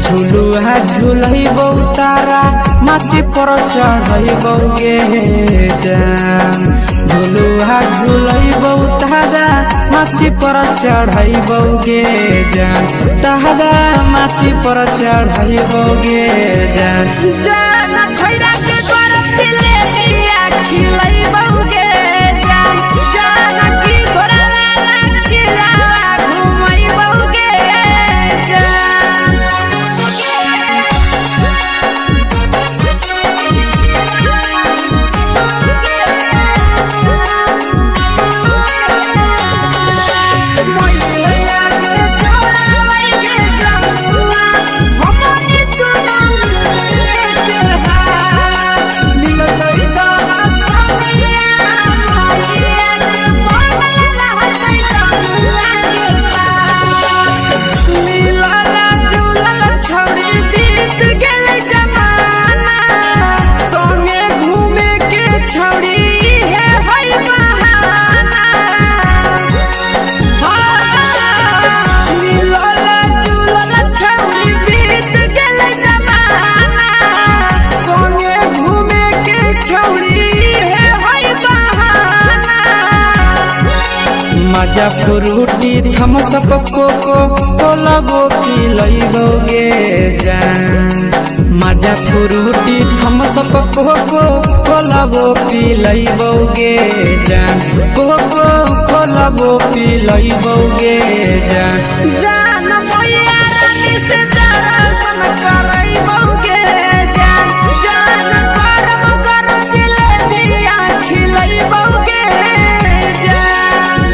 झुलुहा झुलैबौ तारा माची पर चढ़ैबौ गे जान झुलुहा झुलैबौ तारा माची पर चढ़ैबौ गे जान तारा माची पर चढ़ैबौ गे जान जान खैरा के गरम जिलेबिया खिलैबौ गे जान जान की घोड़ा वाला खिलावा घुमैबौ गे जान मजा फ्रूटी थम्स अप कोको कोला वो पी लइबोगे जान मजा फ्रूटी थम्स अप कोको कोला वो पी लइबोगे जान कोको खोलबो पिलैबोगे जान मैया रानी से दर्शन करैबोगे जान गरम गरम जिलेबिया खिलैबोगे जान।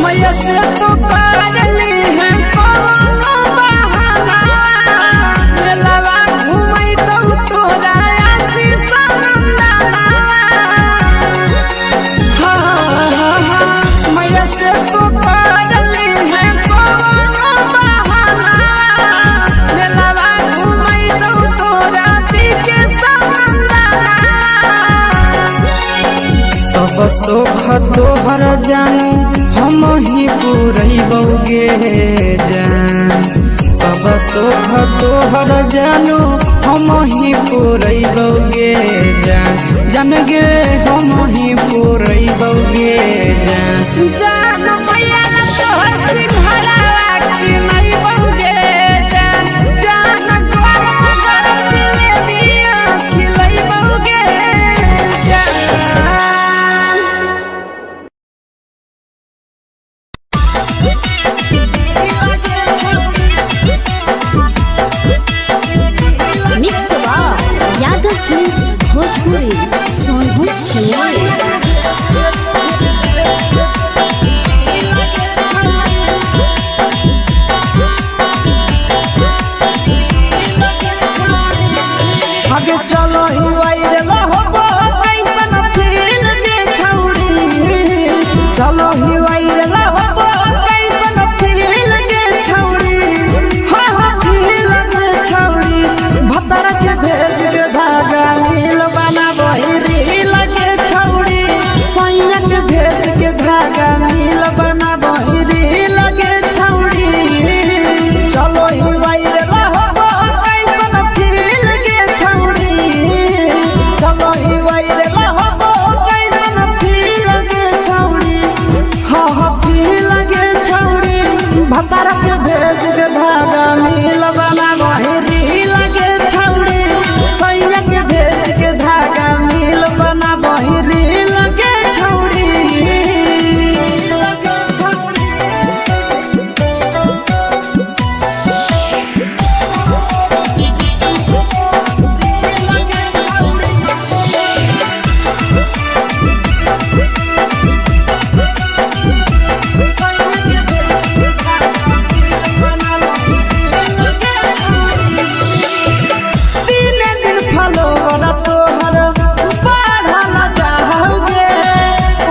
मैया से तो करली है कोनो बहाना मेलावा घूमै तो तोरा आशीष नंदना। मैया से तो करली है कोनो बहाना मेलावा घूमै तो तोरा पीछे नंदना। सब सुख तोहर जानू हम ही पुरैबोगे जान सब सुख तोहर जानू हम ही पुरैबोगे जान गे हम ही पुरैबोगे जान मैया तोहर सिंघाड़ा खिलैबोगे जान गरम गरम जिलेबिया खिलैबोगे जान। Mix Yadav films Bhojpuri Sonbhadra Chennai. आगे चलो ही वाइरे लहबो कैसन फील के छौड़ी चलो ही वाइरे लहबो कैसन फील के छौड़ी हाँ फील के छौड़ी भतर के भेज के धागा नील बना बहिरी लगे छौड़ी सैया के भेज के धागा नील बना बहिरी लगे छौड़ी चलो ही वाइरे लहबो कैसन फील के छौड़ी चलो ही वाइरे लहबो कैसन फील के छौड़ी हाँ फील के छौड़ी भतर के भेज के धागा नील बना बहिरी लगे छौड़ी सैया के भेज के धागा नील बना बहिरी लगे छौड़ी लगे छौड़ी। तीन दिन फलोवर तोहर बढ़ल जाओगे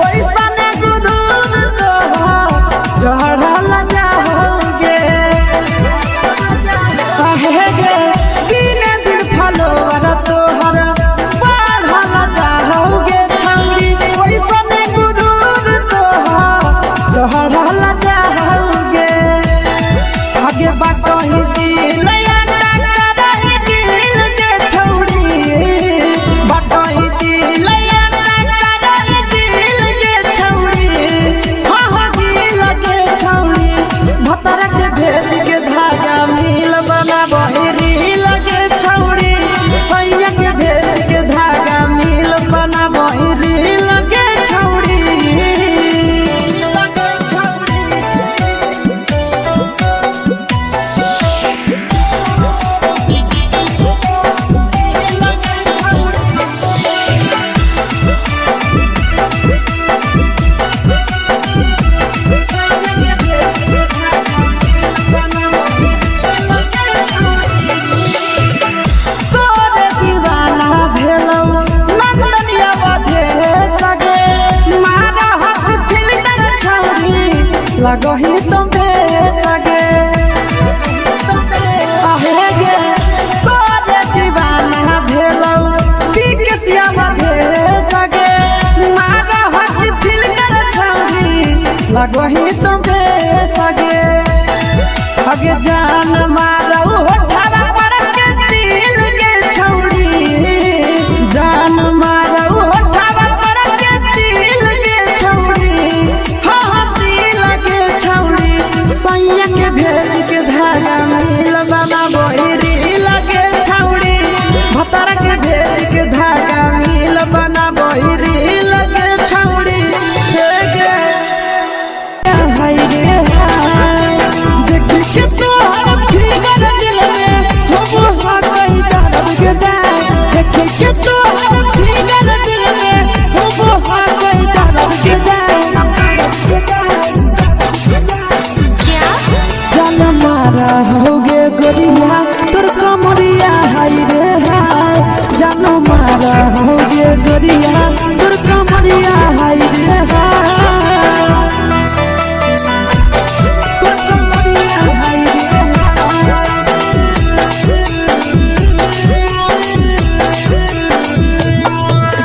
ओइसन गुरूर तोहर चढ़ल जाओगे कहे गे तीन दिन फलोवर तोहर बढ़ल जाओगे छौड़ी ओइसन गुरूर तोहर चढ़ल जाओगे आगे बाटही दिल करही दिल के छौड़ी बाटही दिल करही दिल के छौड़ी हाँ दिल के छौड़ी भतर के भेज के धागा मिल बना बहिरी लगे छौड़ी सैया के भेज के धागा मिल बना बहिरी लगे छौड़ी लगे छौड़ी। तोरे दीवाना भेलौ नंदनिया बधे सगे मारा हाथ फिल्टर छौड़ी लगही तुम सगे आहे गे तोरे दीवाना भेलौ पिकसिया बधे सगे मारा हाथ फिल्टर छौड़ी लगही तुम सगे अगे जान मारो होठवा पर के दिल के छौड़ी जान मारो होठवा पर के दिल के छौड़ी हाँ दिल के छौड़ी सैया के भेज के धागा मिल बना बहिरी लगे छौड़ी भतर के भेज के धागा मिल बना बहिरी लगे छौड़ी हे गे हाय रे हाय देख के तोहर फिगर दिल में हो हा कहीं दर्द के दाग देख के तोहर फिगर दिल में हो हा कहीं दर्द के जान मारा होगे गोरिया तोर कमरिया हाय रे हाय जान मारा होगे गोरिया तोर कमरिया हाय रे हाय तोर कमरिया हाय रे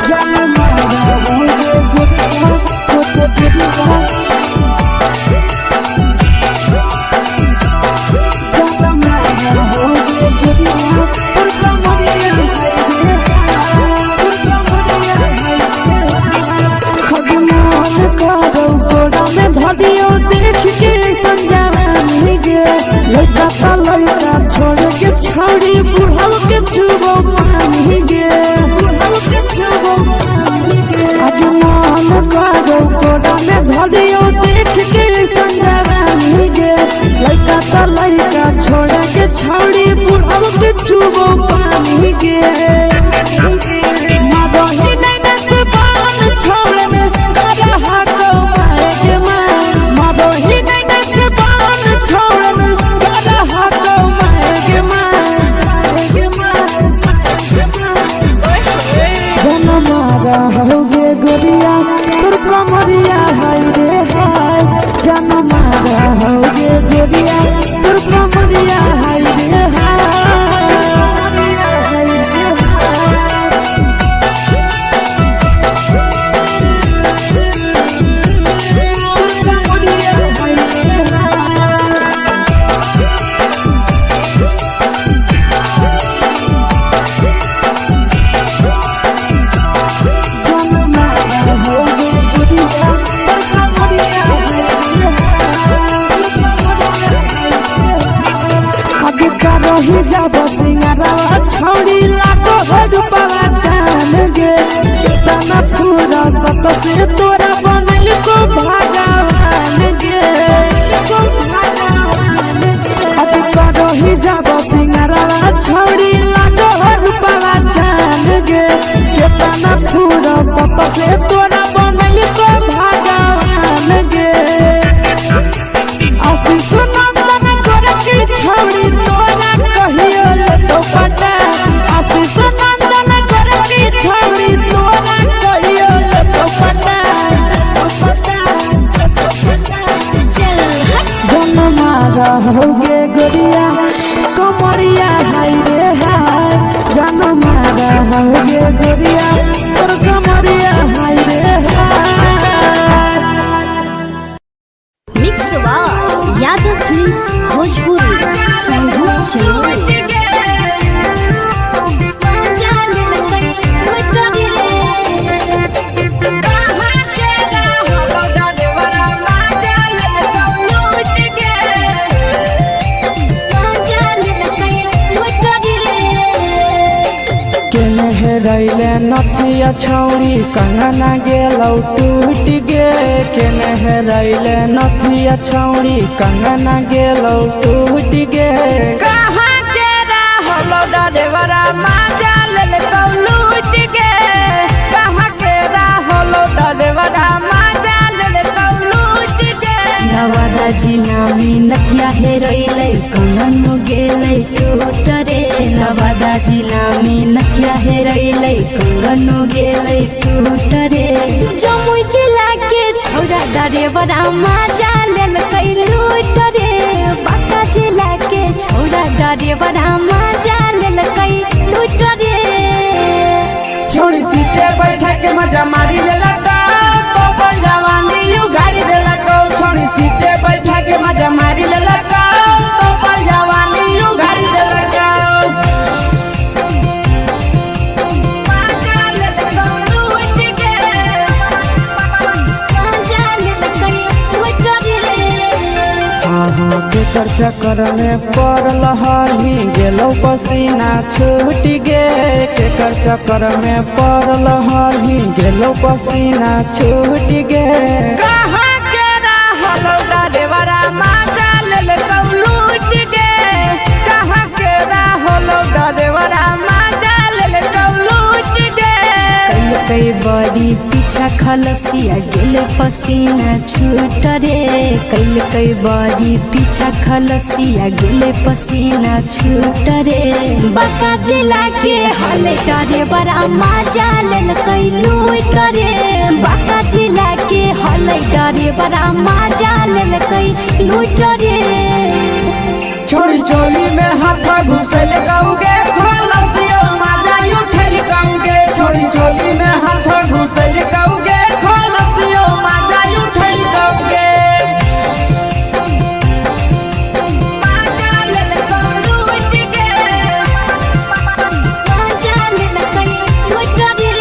जान मारा होगे गोरिया तोर कमरिया देख के संजानी गे लड़का ता लड़का छोड़ के छौड़ी बुढ़ाव के छुबो पानी गे बुढ़ाव के छुबो पानी गे आज मन करो कोड़ा में धरियो देख के संजानी गे लड़का ता लड़का छोड़ के छौड़ी बुढ़ाव के छुबो पानी गे मादही नहीं से बाल छोड़ में करा हाथों मारे के मादही नहीं से बाल छोड़ में करा हाथों मारे के जन मारा होगे गोरिया तोर कमरिया हाय रे हाय जन मारा होगे गोरिया तोर कमरिया हाय रे हाय रही जब सिंगारा छौड़ी लाखों रुपया जान गे कितना पूरा सत से तोरा बनल को भगवान गे अभी रही जब सिंगारा छौड़ी लाखों रुपया जान गे कितना पूरा सत से तोरा बनल को भगवान गे आशीष नंदन गोरखी छौड़ी तोरा कहियो तो पटा आशीष नंदन गोरखी छौड़ी तोरा कहियो तो पटा जन मारा होगे गोरिया कमरिया हाय रे हाय जन मारा होगे गोरिया तोर कमरिया हाय रे हाय mix by Yadav films Bhojpuri संगीत चलो रैले नथिया छौड़ी कंगना गेलौ टूट गे केने हेरैले नथिया छौड़ी कंगना गेलौ टूट गे कहाँ के रहलो डरेवरा माजा लेलकौ लूट गे कहाँ के रहलो डरेवरा माजा लेलकौ लूट गे नवादा जिला में नथिया हेरैले कंगन गेलै टूट रे नवादा जिला में नथिया हेरैले कंगन गेलै टूट रे जमुई जिला के छौड़ा डरेवरा माजा लेलकै लूट रे बांका जिला के छौड़ा डरेवरा माजा लेलकै लूट रे छोड़ी सीटे बैठा के मजा मारी लेलकौ तो जवानी यू गाड़ी देलकौ छोड़ी सीटे बैठा के केकर चक्कर में पड़ल हही गेलो पसीना छूट गे केकर चक्कर में पड़ल हही गेलो पसीना छूट गे कहाँ के रहलो डरेवरा माजा लेल कौलूट गे कहाँ के रहलो डरेवरा माजा लेल कौलूट गे कई बड़ी पीछा खलसिया गेल पसीना छूट रे कई बड़ी पीछा खलसिया गेल पसीना छूट रे बाका जिला के हले डरे बड़ा मजा लेल कई लूट रे बाका जिला के हले डरे बड़ा मजा लेल कई लूट रे छोड़ी चोली में हाथ घुसल गाऊंगे खलसिया मजा उठल गाऊंगे छोड़ी चोली में हाथ घुसल गाऊंगे खलसिया मजा उठल गाऊंगे मजा लेल कई लूट गे मजा लेल कई लूट रे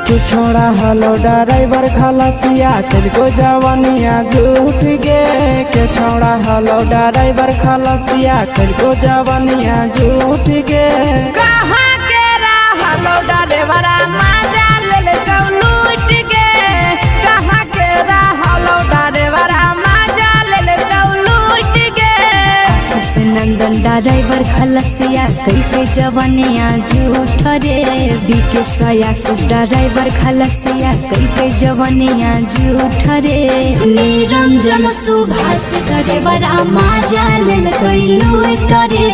तू छोड़ा हलो ड्राइवर खलसिया तेरे जवानिया झूठ गे के छोड़ा हलो ड्राइवर खलसिया तेरे जवानिया झूठ गे कहाँ के रहलो ड्राइवरा मजा लेल कौलूट गे कहाँ के रहलो ड्राइवरा मजा लेल कौलूट गे आशीष नंदन ड्राइवर खलसिया कई जवानिया झूठ रे बीके आशीष ड्राइवर खलसिया कई जवानिया झूठ रे निरंजन सुभाष ड्राइवर मजा लेल कई लूट रे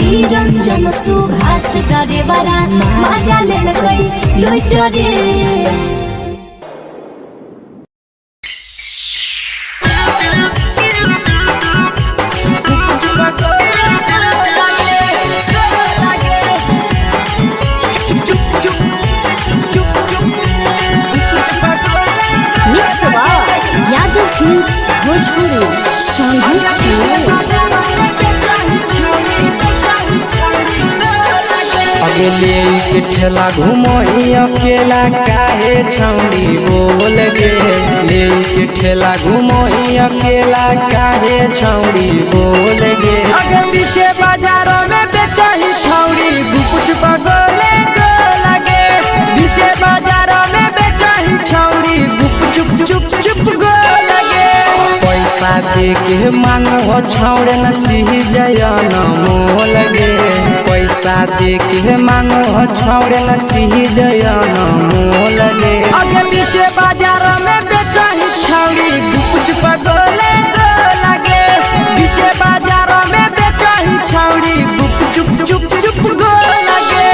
निरंजन सुभाष ड्राइवर मजा लेल कई लूट रे अगले के ठेला घुमोई अकेला काहे छौड़ी बोल गे ले के ठेला घुमोई अकेला काहे छौड़ी बोल गे अगे पीछे बाजारों में बेचही छौड़ी गुपुच बगले गो लगे पीछे बाजारों में बेचही छौड़ी गुप चुप चुप चुप गो लगे पैसा दे के मांगो छौड़े न चीज जयन मोल गे पैसा दे के मांगो छौड़े न चीज जयन मोल गे अगे पीछे बाजार में बेचही छौड़ी गुपुच पगले गो लगे पीछे बाजार में बेचही छौड़ी गुप चुप चुप चुप गो लगे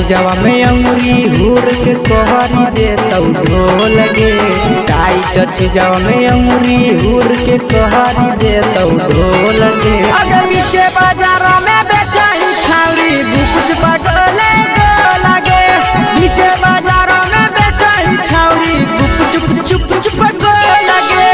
जवा में अंगुरी हुर के कोहरी दे तौ ढोल गे टाइट जवा में अंगुरी हुर के कोहरी दे तौ ढोल गे अगर पीछे बाजार में बेचही छौड़ी गुपुच पगले गो लगे पीछे बाजार में बेचही छौड़ी गुप चुप चुप चुप गो लगे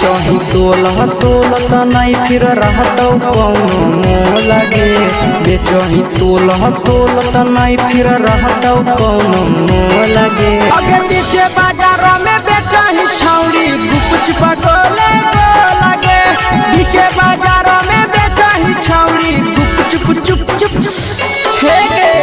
बेचही तोलत नहीं फिर रहतौ कौनो मोह लगे बेचही तोलत नहीं फिर रहतौ कौनो मोह लगे अगे पीछे बाजार में बेचही छौड़ी गुपचुप गोले लगे पीछे बाजार में बेचही छौड़ी गुपचुप चुप चुप हे गे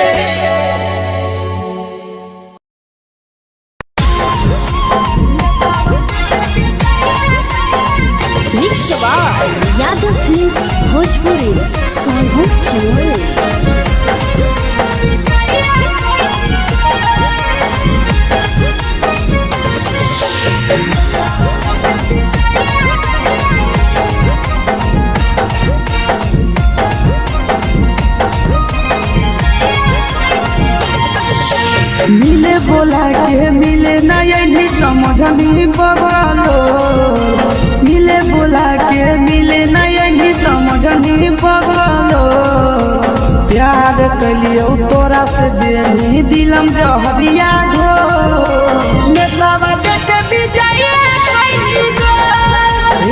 यादव फिल्म्स भोजपुरी संगम चैनल। मिले बोला के मिले नहीं समझनी बगलो मिले बोला के मिले नहीं समझनी बगलो प्यार कलियो तोरा से देनी दिलम जहरिया घो नेतावा देते विजय कोई गो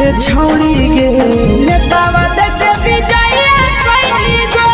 ए छौड़ी गे नेतावा देते विजय कोई गो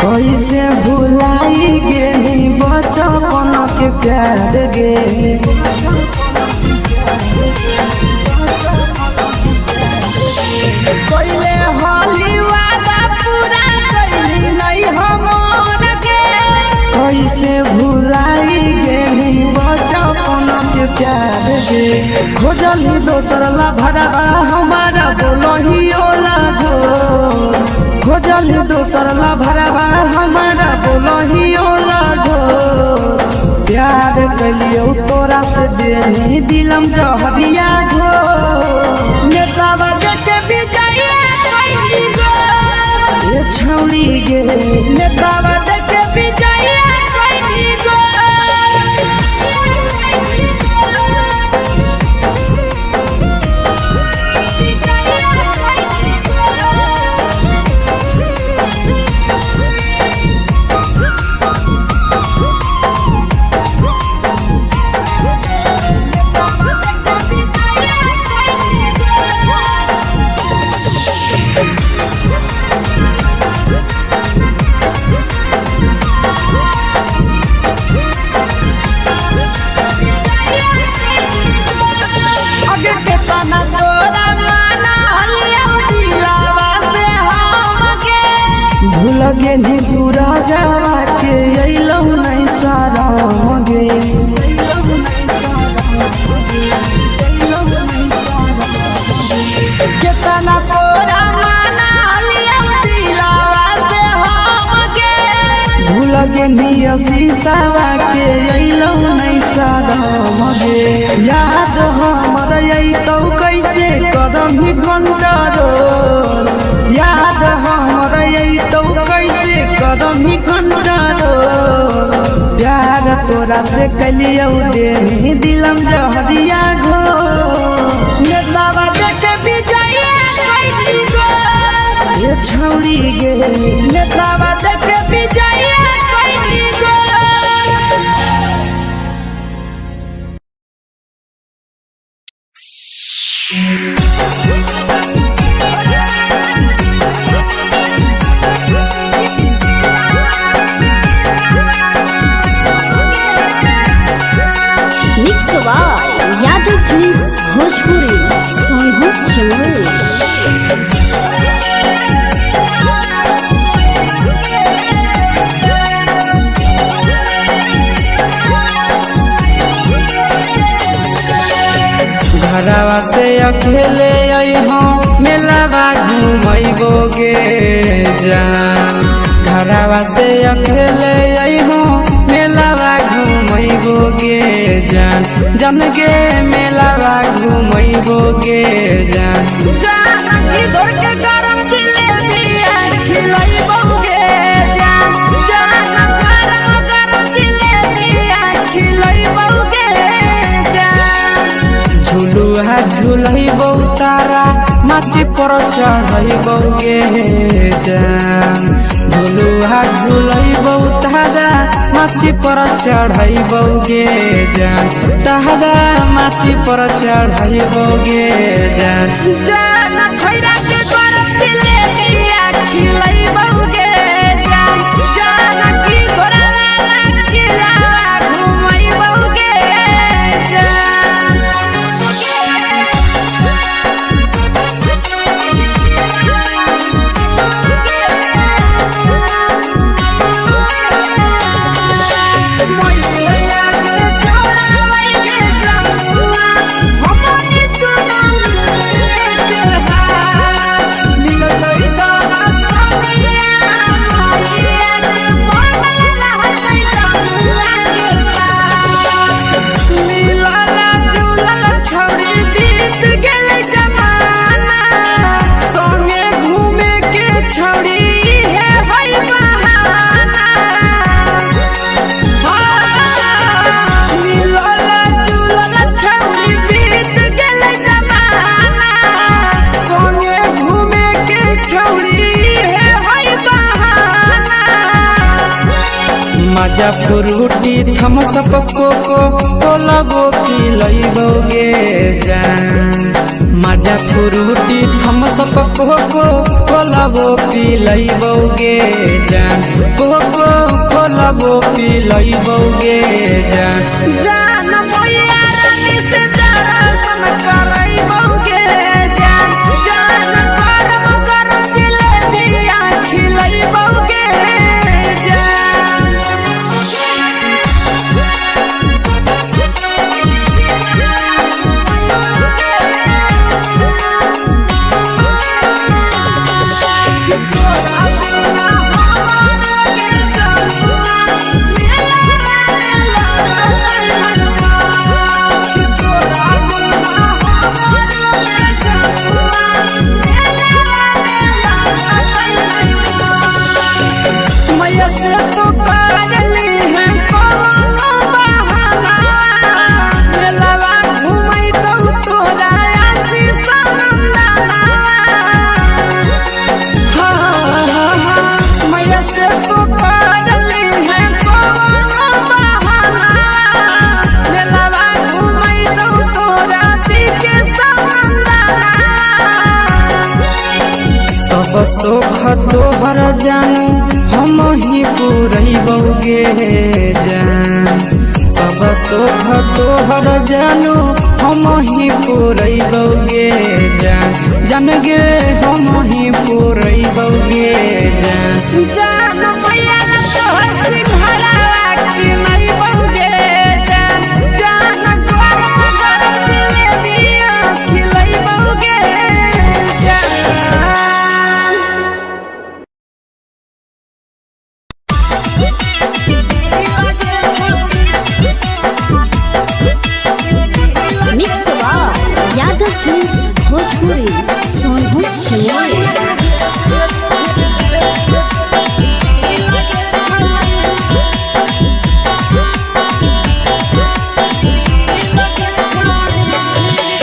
कैसे भुलाई गेली बचपन के प्यार गे कोइले होली वादा पूरा कैली नहीं हमर गे कैसे भुलाई गेली बचपन के प्यार गे खोजली दोसर ला भरवा हमारा बोलही ओला जो खोजली दोसर ला भरवा हमारा बोलही ओला जो प्यार कलियो तोरा से देनी दिलम जहरिया घो नेतावा देते विजय कोई गो ए छौड़ी गे नेतावा देते विजय कोई गो अगे केतना तोरा माना हलिया दिलावा से हम गे भूल गेली सूरजवा के अइलौ नहीं सारा गे केतना तोरा माना हलिया दिलावा से हम गे भूल गेली शीशावा के अइलौ नहीं सारा गे याद हमर अइतौ कैसे करम कंट्रोल याद हमर अइतौ कैसे करम कंट्रोल प्यार तोरा से कलियो देनी दिलम जहरिया घो नेतावा देते विजय कोई गो ए छौड़ी गे नेतावा देते विजय कोई गो यादव फिल्म्स भोजपुरी संगम चैनल। घरवा से अकेले अइहो मेलावा घूमैबोगे जान घरवा से अकेले अइहो मेलावा घूमैबोगे जान जन गे मेलावा घूमैबोगे जान जानकी घोर के गरम जिलेबिया खिलैबोगे जान गरम जिलेबिया खिलैबोगे जान झुलुहा झुलैबौ तारा माची पर चढ़ैबोगे जान झुलुहा झुलैबौ तारा माची पर चढ़ैबोगे जान तारा माची पर चढ़ैबोगे जान जान खैरा के गरम जिलेबिया खिलैबोगे जान जानकी घोरवाला किलावा घुमैबोगे मजा फ्रूटी थम्सअप कोको कोलाबो पिलैबोगे जान मजा फ्रूटी थम्सअप कोको कोलाबो पिलैबोगे जान कोको कोलाबो पिलैबोगे जान जान मैया रानी से दर्शन करैबोगे जान गरम जिलेबिया खिलैबोगे मैया से तो काजली है कोनो बहाना मेलावा घूमै तो तोरा आशीष नंदना मैया से तो काजली है कोनो बहाना मेलावा घूमै तो तोरा पीछे नंदना सब सुख तोहर जानू हम ही पुरैबोगे जान सब सुख तोहर जानू हम ही पुरैबोगे जान जन गे हम ही पुरैबोगे जान जान मैया तोहर सिंघरावा खिलैबोगे जान गरम जिलेबिया खिलैबोगे मिक्स यादव फिल्म्स भोजपुरी सोनू चिड़िया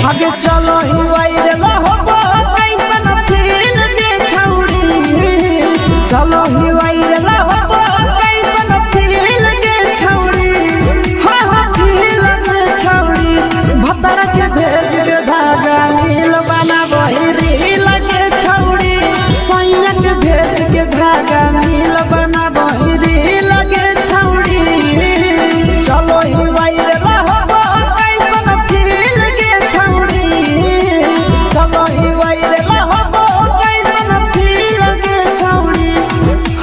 आगे चलो ही वायरल होबो कैसन फील दे छौड़ी चलो ही वायरल होबो कैसन फील दे छौड़ी हाँ फील दे छौड़ी भतर के भेज के धागा नील बनाबो रील के छौड़ी सैया के भेज के धागा नील बनाबो रील के छौड़ी चलो ही वायरल होबो कैसन फील दे छौड़ी चलो ही वायरल होबो कैसन फील दे छौड़ी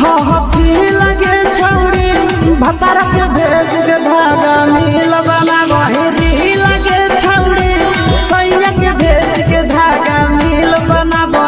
हाँ फील के छौड़ी भतर के भेज के धागा नील बनाबो रील के छौड़ी सैया के भेज के धागा नील बनाबो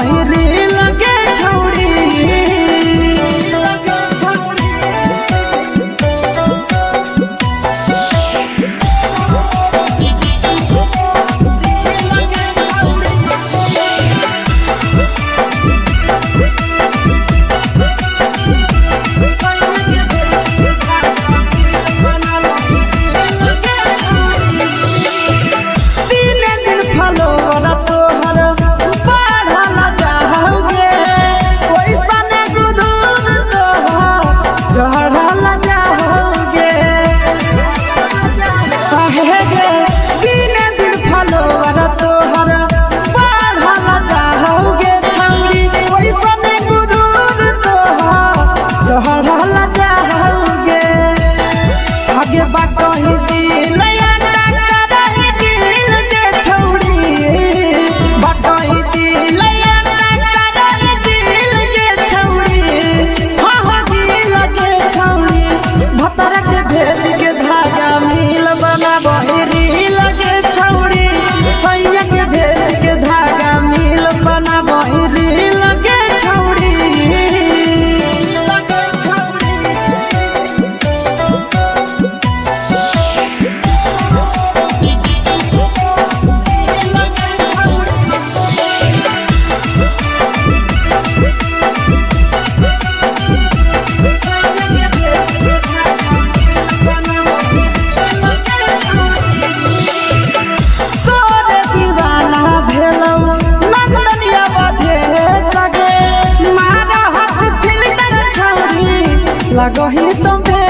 लगही तुम्हे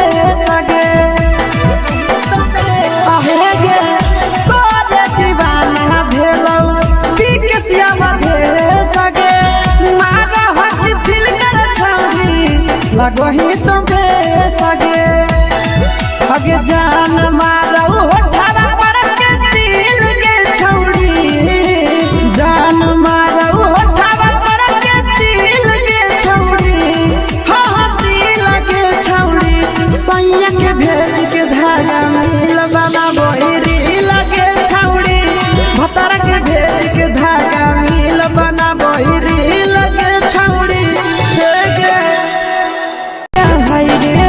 सगे आहे गे तोरे दीवाना भेलौ बिकसिया मधे सगे मारा हसी फिल कर छौरी लगही तुम्हे सगे अगे जान मारौ होठवा पर के दिल के छौरी जान मारौ होठवा पर के दिल के छौरी हाँ दिल के छौरी सैया के भेज के धागा मिल बना बोहिरी लगे छौरी भतर के भेज के धागा मिल बना बोहिरी लगे छौरी हे गे हाय रे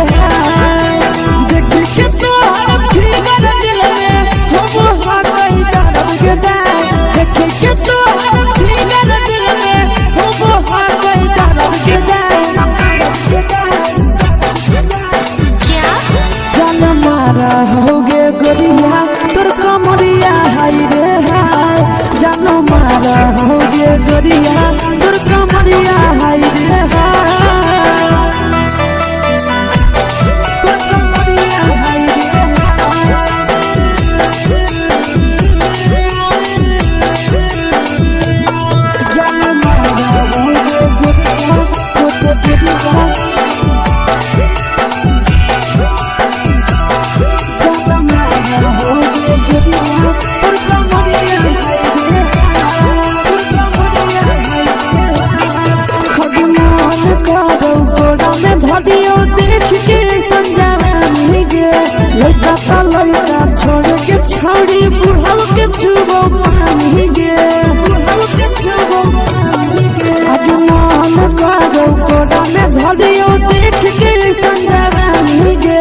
देख के तोहर फिगर दिल में हम हो गई दर्द के दाग देख के तोहर फिगर दिल में हम हो गई दर्द के जान मारा होगे गोरिया तोर कमरिया हाय रे हाय जान मारा होगे गोरिया तोर कमरिया हाय रे हाय तोर कमरिया हाय रे जान मारा होगे गोरिया तोर कमरिया धदियो देख के संजावानी गे लइका लइका छोड़ के छौड़ी बुढ़ाव के छुबो पानी गे बुढ़ाव के छुबो पानी गे आज मन करो कोड़ा में धदियो देख के संजावानी गे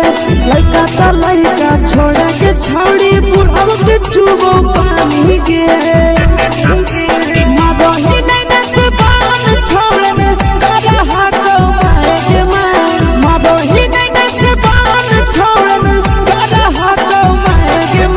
लइका लइका छोड़ के छौड़ी बुढ़ाव के छुबो पानी गे मदही नहीं से बान छोड़ में करा हाथो मारे मदही नहीं से बान छोड़ में करा हाथो मारे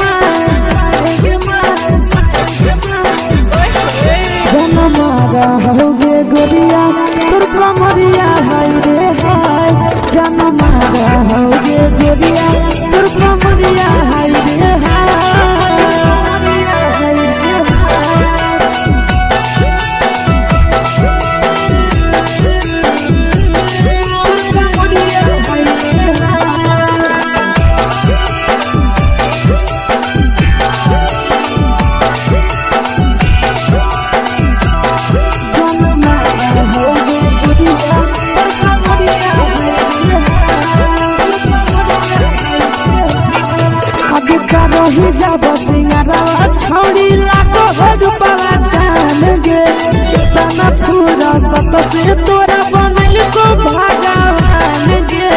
जन मारा होगे गोरिया तोर कमरिया हाय रे हाय जन मारा होगे गोरिया तोर कमरिया हाय रे ही जब सिंगारा छौड़ी लाखो रुपवा जान गे कितना पूरा सत से तोरा बनल को भगवान गे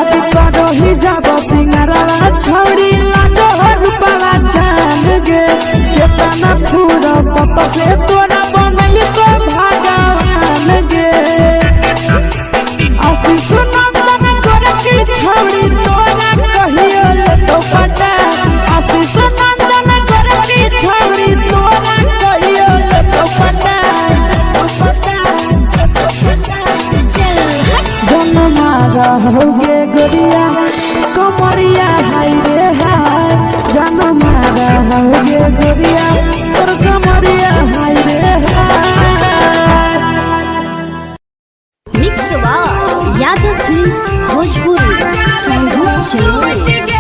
अभी करो ही जब सिंगारा छौड़ी लाखो रुपवा जान गे कितना पूरा सत से तोरा बनल को भगवान गे आशीष नंदन कर की छौड़ी तोरा कहियो ले तो पटा आशीष नंदन कर की छौड़ी तोरा कहियो ले तो पटा जन मारा होगे गोरिया कमरिया हाय रे हाय जन मारा होगे गोरिया तोर कमरिया हाय रे हाय मिक्स यादव फिल्म्स भोजपुरी संगीत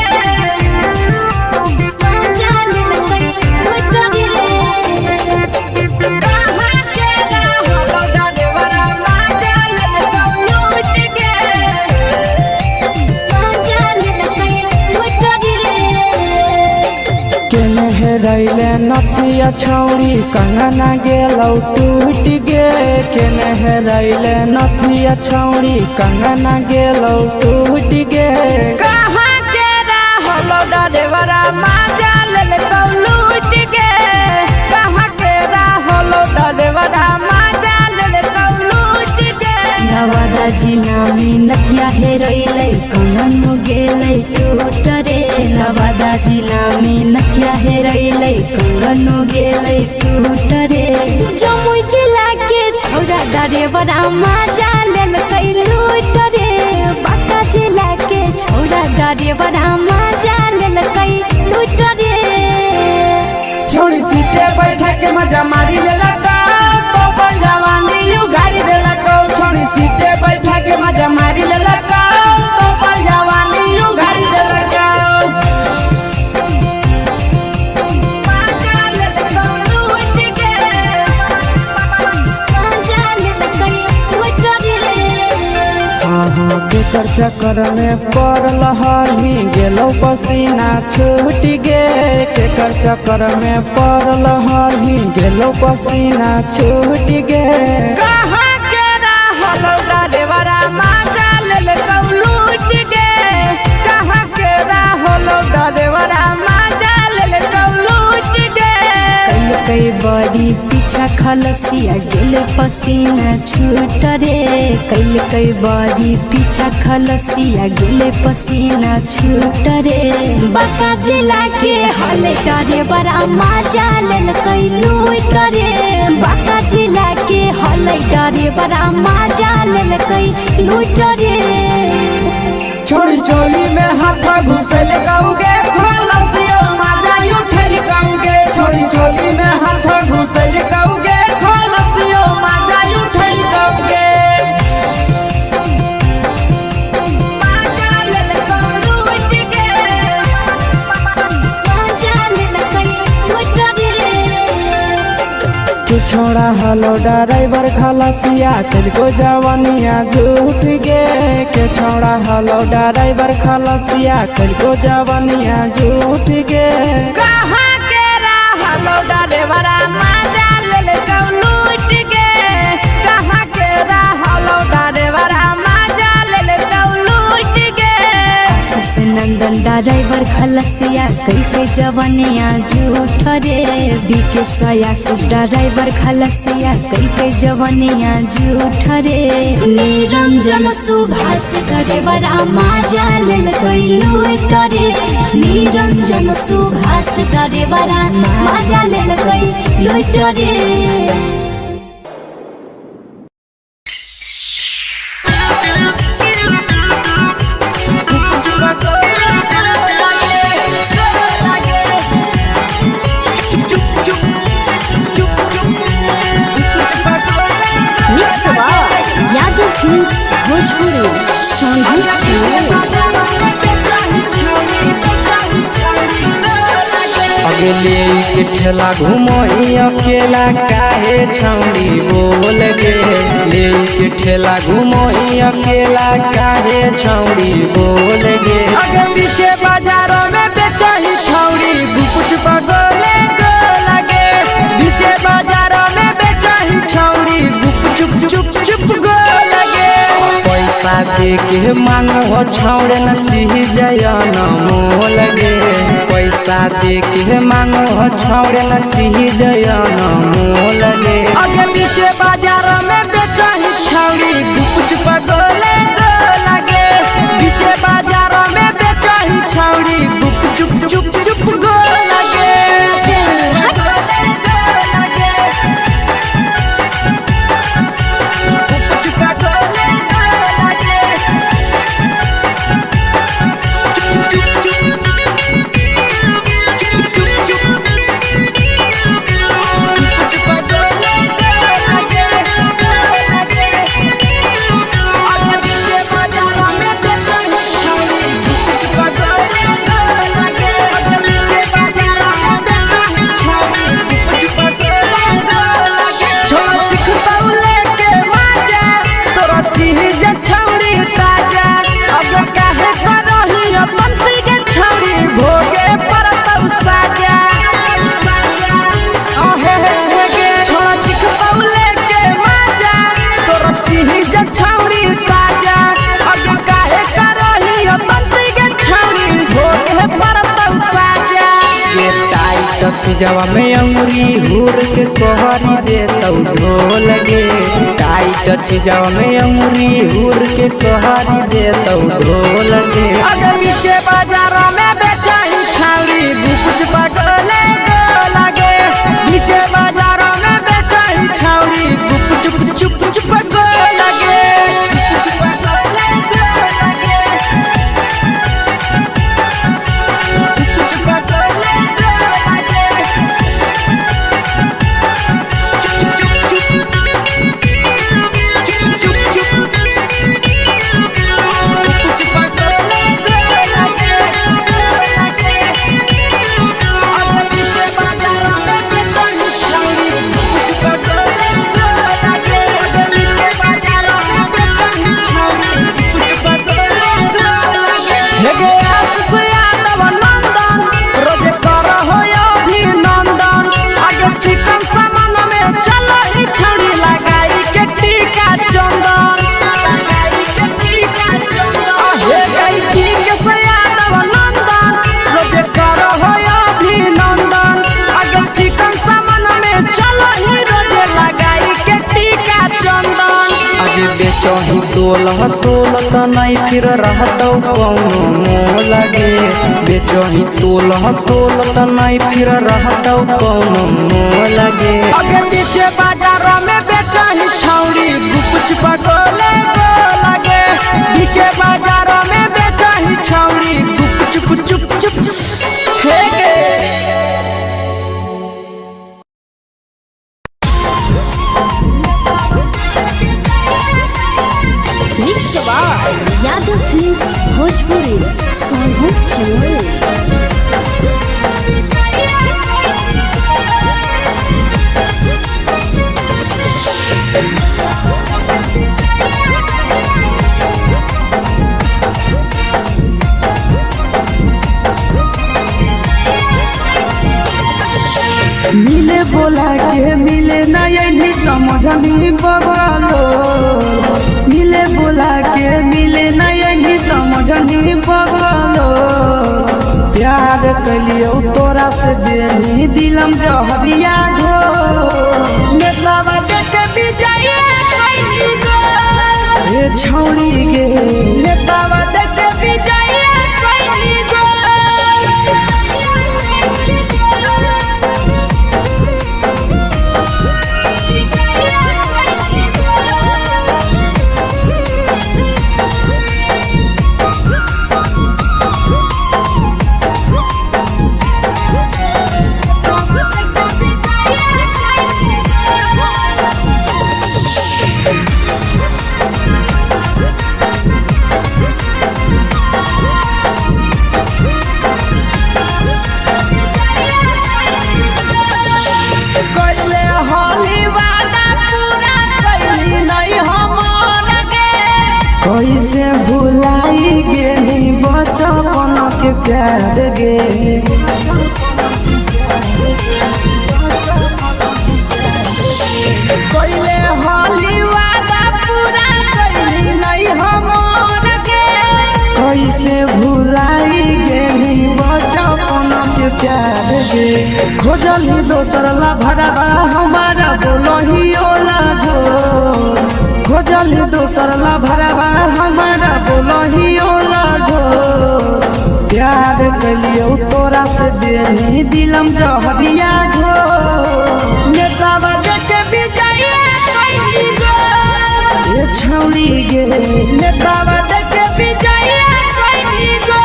चैनल रैले नथिया छौड़ी कंगना गेलौ टूट गे केने रैले नथिया छौड़ी कंगना गेलौ टूट गे कहाँ के रहलो डरेवरा माजा लेलकौ लूट गे कहाँ के रहलो डरेवरा माजा लेलकौ लूट गे नवादा जिला में नथिया हेरोइलै कंगन गेलै टूट रे नवादा जिला में नथिया हेरोइलै कंगन गेलै टूट रे जमुई जिला के छौरा ड्राइवरा मजा लेलकै लूट रे बांका जिला के छौरा ड्राइवरा मजा लेलकै लूट रे छोड़ी सीटे बैठा के मजा मारी लेला तो अपन जवानी यू गाड़ी देला को छोड़ी सीटे बैठा के मजा मारी लेला तो अपन जवानी यू गाड़ी देला को केकर चक्कर में पड़ल हही गेलो पसीना छूट गे केकर चक्कर में पड़ल हही गेलो पसीना छूट गे कहाँ के रहलो ड्राइवरा मजा लेलकौ लूट गे कहाँ के रहलो ड्राइवरा मजा लेलकौ लूट गे कई बड़ी पीछा खलसिया गेले पसीना छूट रे कई बड़ी पीछा खलसिया गेले पसीना छूट रे बांका जिला के हले डरे बड़ा मजा लेलकै लूट रे बांका जिला के हले डरे बड़ा मजा लेलकै लूट रे छोड़ी चोली में हाथ घुसल गौगे खलसियो मजा उठल गौगे छोड़ी चोली में हाथ घुसल गौगे खलसियो मजा उठल गौगे मजा लेलकौ लूट गे मजा लेलकै लूट रे तू छोड़ा हलो ड्राइवर खलसिया तेलको जवानिया झूठ गे के छोड़ा हलो ड्राइवर खलसिया तेलको जवानिया झूठ गे कहाँ के रहलो ड्राइवरा मजा लेलकौ लूट गे कहाँ के रहलो ड्राइवरा मजा लेलकौ लूट गे आशीष नंदन ड्राइवर खलसिया कई जवानिया झूठ रे बीके आशीष ड्राइवर खलसिया कई जवानिया झूठ रे निरंजन सुभाष ड्राइवरा मजा लेलकै लूट रे निरंजन सुभाष ड्राइवरा मजा लेलकै लूट रे यादव फिल्म्स भोजपुरी अगले के ठेला घुमोई अकेला काहे छौड़ी बोल गे ले के ठेला घुमोई अकेला काहे छौड़ी बोल गे अगे पीछे बाजारों में बेचही छौड़ी गुपुच पगोले गो लगे पीछे बाजारों में बेचही छौड़ी गुप चुप चुप गो लगे पैसा दे के मांगो छौड़े न चीज न मोल गे पैसा दे के मांगो छौड़े न चीज न मोल गे अगे पीछे बाजारों में बेचही छौड़ी गुपुच पगोले गो लगे पीछे बाजारों में बेचही छौड़ी गुप चुप गो लगे जवा में अंगुरी हुर के कोहरी दे तौ ढोल गे टाइट टाइट चीजावा में अंगुरी हुर के कहरी देतौ ढोल के अगर नीचे बाजारों में बेचाई छावरी कुछ पगले लागे नीचे बाजारों में बेचाई छावरी चुप चुप चुप लगे बेचही तोल त नहीं फिर रहतौ कौनो मोह लगे बेचही तोल त नहीं फिर रहतौ कौनो मोह लगे अगर नीचे बाजारों में बेचही छौरी कुछ पगले लगे नीचे बाजारों में बेचही छौरी चुप चुप चुप यादव फिल्म्स भोजपुरी सोनू चोर मिले बोला के मिले ना यही समझनी बगलो मिले बोला के मिले ना यही समझनी बगलो प्यार कलियो तोरा से देनी दिलम जहरिया घो नेतावा देखे विजय कैली गो ए छौरी गे नेतावा देखे विजय कैली गो कैसे भुलाई गेली बचपन के प्यार गे कोइले होली वादा पूरा कैली नहीं हमर के कैसे भुलाई गेली बचपन के प्यार गे खोजली दोसर ला भरवा हमारा बोलही ओला जो खोजली दोसर ला भरवा हमारा बोलही ओला जो प्यार कलियो तोरा से देनी दिलम जहरिया घो नेतावा देखे विजय कैली गो ए छौरी गे नेतावा देखे विजय कैली गो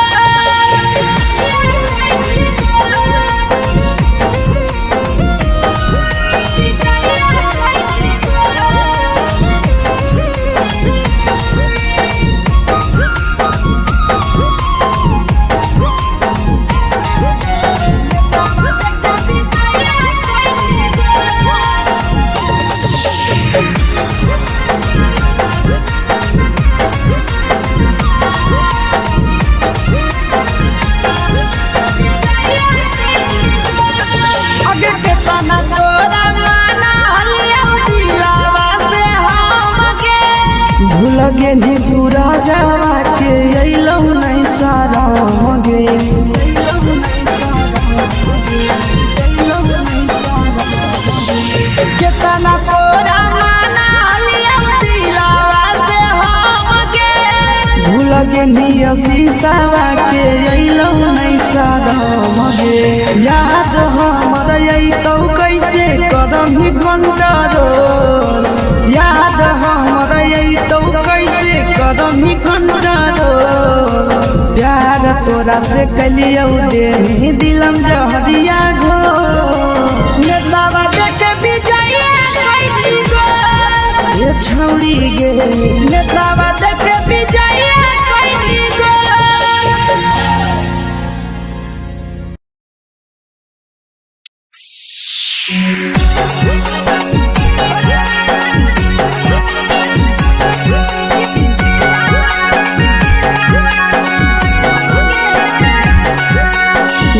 भूल गेली सूरजवा के अइलौ नहीं साराम गे केतना तोरा माना लिया पेनिया शीशावा के अइलौ नहीं सादम गे याद हमर अइतौ कैसे करम ही कंट्रोल याद हमर अइतौ कैसे करम ही कंट्रोल प्यार तोरा से कलियौ देनी दिलम जहरिया घो नेतावा देखे विजया कैली गो ये छौड़ी गे नेतावा देखे विजया कैली गो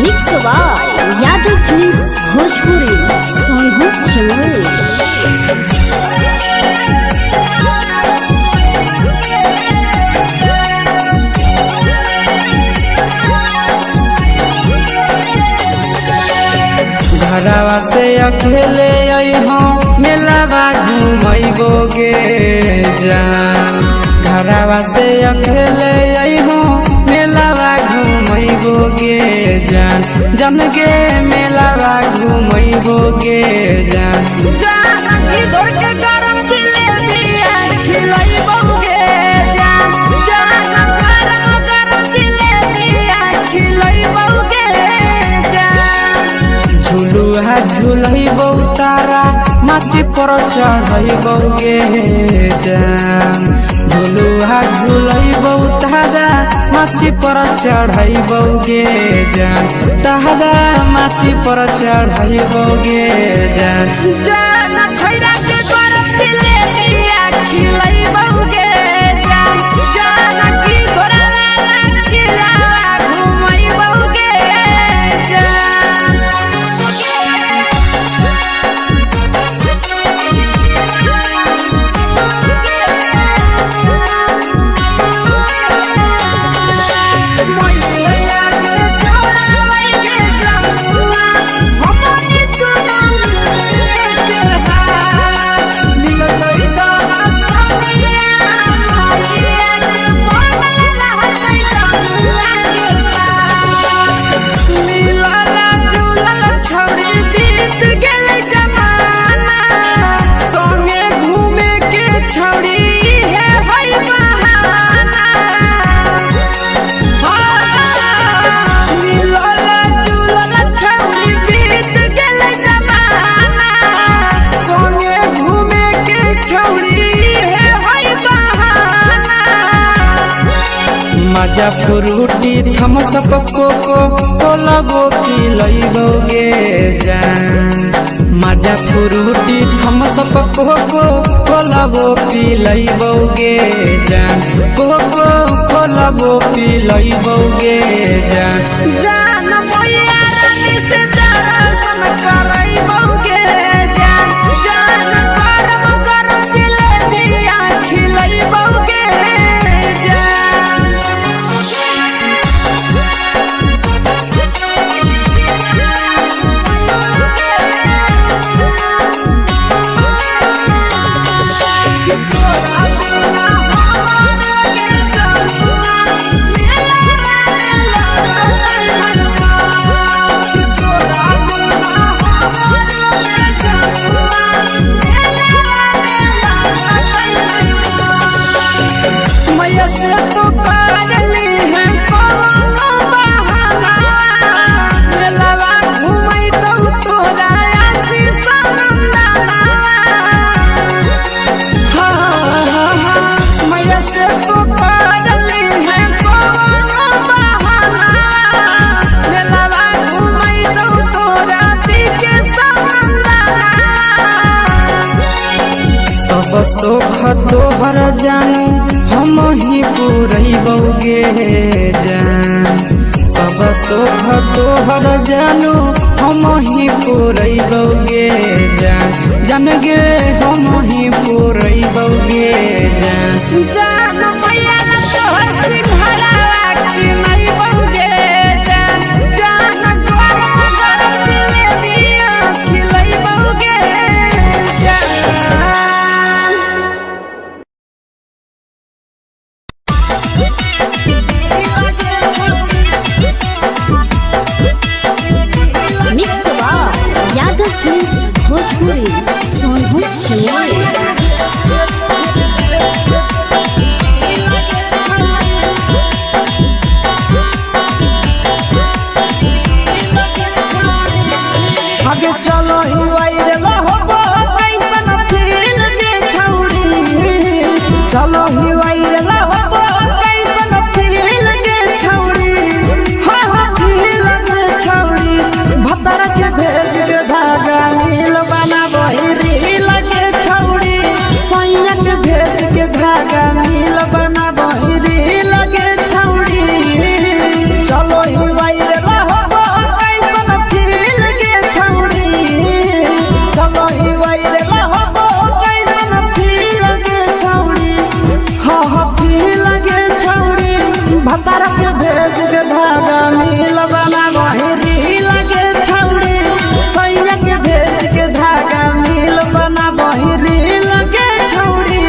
mix by Yadav films Bhojpuri Sonu चमोली। घरवा से अकेले अइहो मेलावा घूमैबो गे जान घरवा से अकेले अइहो मेलावा घूमैबो गे जान जन गे मेलावा घूमैबो गे जान जानकी दौड़ के गरम जिलेबिया खिलैबौ गे जान जान गरम जिलेबिया खिलैबौ गे जान झुलुहा झुलैबौ तारा माची पर चढ़ैबौ गे जान झुलुहा झुलैबौ तारा माची पर चढ़ैबौ गे जान तारा माची पर चढ़ैबौ गे जान जान खैरा के गरम जिलेबिया खिलैबौ गे जान जानकी दौड़ खिलावा घुमैबौ गे जान मजा फ्रूटी थम्स अप कोको कोला वो पी लइबौ गे जान मजा फ्रूटी थम्स अप कोको कोला वो पी लइबौ गे जान कोको कोला वो पी लइबौ गे जान जान मोया रानी से दर्शन करैबौ गे जान जान गरम जिलेबिया खिलैबौ गे जान मैया से तो पागली है कोनो बहाना मेलावा घुमै तो तोरा आसी सनंदना मैया से तो पागली है कोनो बहाना मेलावा घुमै तो तोरा पीछे सनंदना सब सुख तोहर जानू हम ही पुरैबौ गे जान सब सुख तोहर जानू हम ही पुरैबौ गे जान जान गे हम ही पुरैबौ गे जान जान मैया तोहर सिंघरावा खिलैबौ गे जान जान गरम जिलेबिया खिलैबौ गे जान वायर लाहो कैसन फील के छौड़ी हाँ हाँ फील के छौड़ी भतर के भेज के धागा नील बना बहिरी लगे छौड़ी सैया के भेज के धागा नील बना बहिरी लगे छौड़ी चलो ही वायर लाहो कैसन फील के छौड़ी चलो ही वायर लाहो कैसन फील के छौड़ी हाँ हाँ फील के छौड़ी भतर के भेज के धागा नील बना बहिरी लगे छौड़ी सैया के भेज के धागा नील बना बहिरी लगे छौड़ी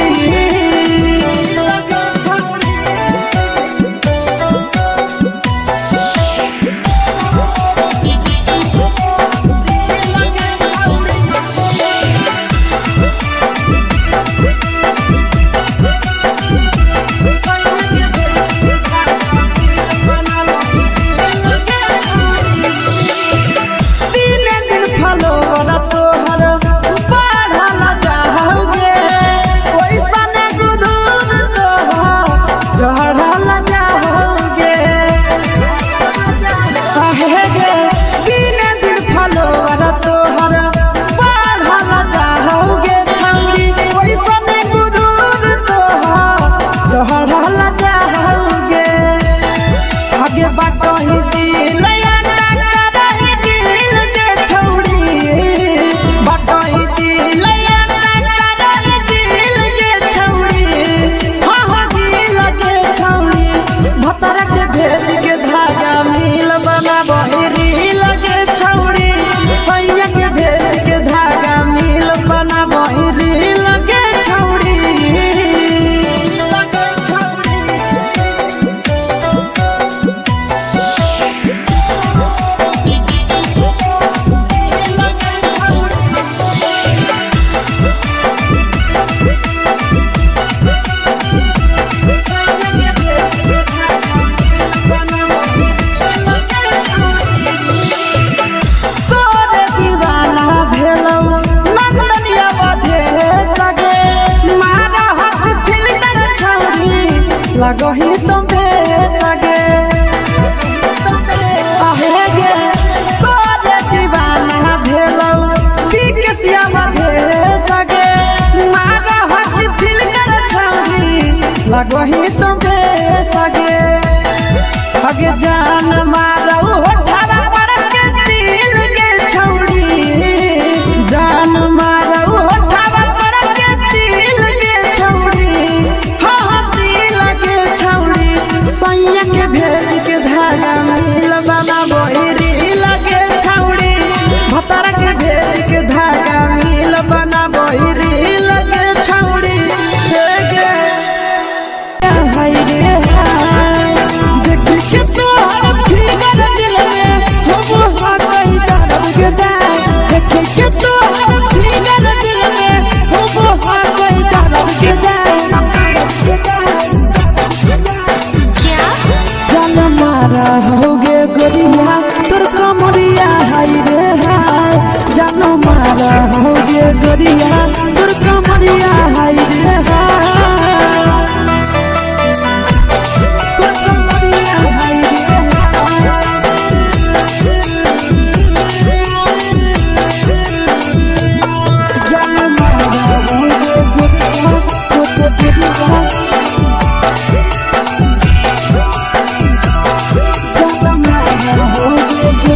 लगही तुम सगे आहे गे तोरे दीवाना भेलौ की केसिया भे सगे मारा हसी फिल्टर छौड़ी लगही तुम सगे हगे जान मारौ होठवा पर के दिल के छौड़ी जान मारौ होठवा पर के दिल के छौड़ी हाँ हाँ दिल के छौड़ी सैया के भेज के धागा नील बना बहिरी लगे छौड़ी भतर के भेज के धागा नील बना बहिरी लगे छौड़ी हे गे हाय रे हाय देख के तोहर फिगर दिल में हो हा कहीं दर्द के दाग देख के तोहर फिगर दिल में हो हा कहीं दर्द के दाग जान मारा होगे गोरिया तोर कमरिया हाय रे हाय जान मारा होगे गोरिया तोर कमरिया हाय रे हाय तोर कमरिया हाय रे जान मारा होगे गोरिया तोर कमरिया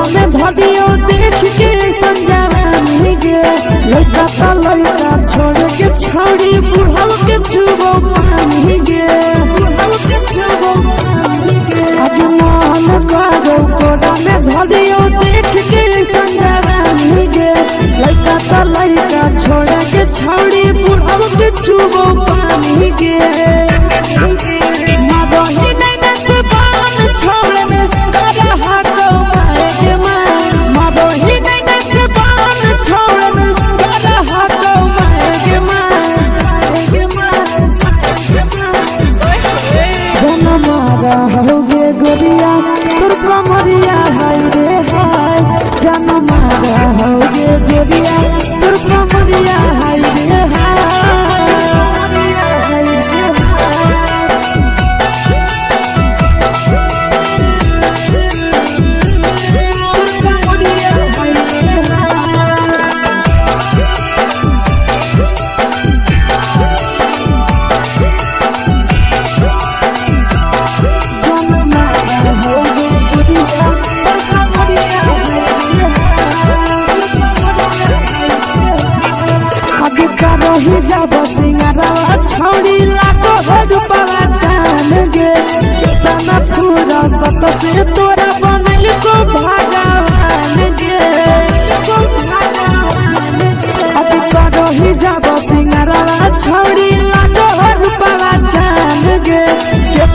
देख के संजानी गे लड़का ता लड़का छोड़ के छौड़ी बुढ़ाव के छुबो पानी गे बुढ़ाव के छुबो पानी गे आज मन करो कोड़ा में धरियो देख के संजानी गे लड़का ता लड़का छोड़ के छौड़ी बुढ़ाव के छुबो पानी गे मादही नहीं से बाल छोड़ में करा हाको मारे के माँ मादही नहीं से बाल छोड़ में करा हाको गोरिया तोर कमरिया हाय रे रही जब सिंगारा छौड़ी लाखो रुपया जान गे तना पूरा सत से तोरा बनल को भगवान गे अभी रही जब सिंगारा छौड़ी लाखो रुपया जान गे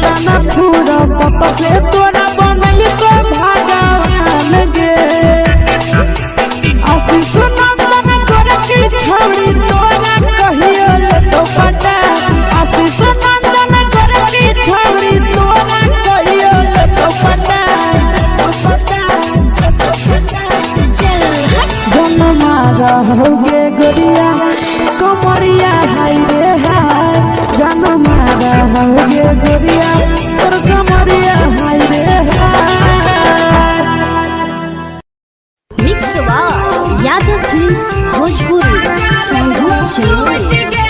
तना पूरा सत से तोरा बनल को भगवान गे आशीष नंदन गोरखी छौड़ी तोरा कहियो तो पटा आशीष नंदन गोरखी छौड़ी तोरा कहियो तो पटा जनमा रहोगे गोरिया कमरिया हाय रे हाय जनमा रहोगे गोरिया तोर कमरिया हाय रे हाय। Mix by Yadav films Bhojpuri संगीत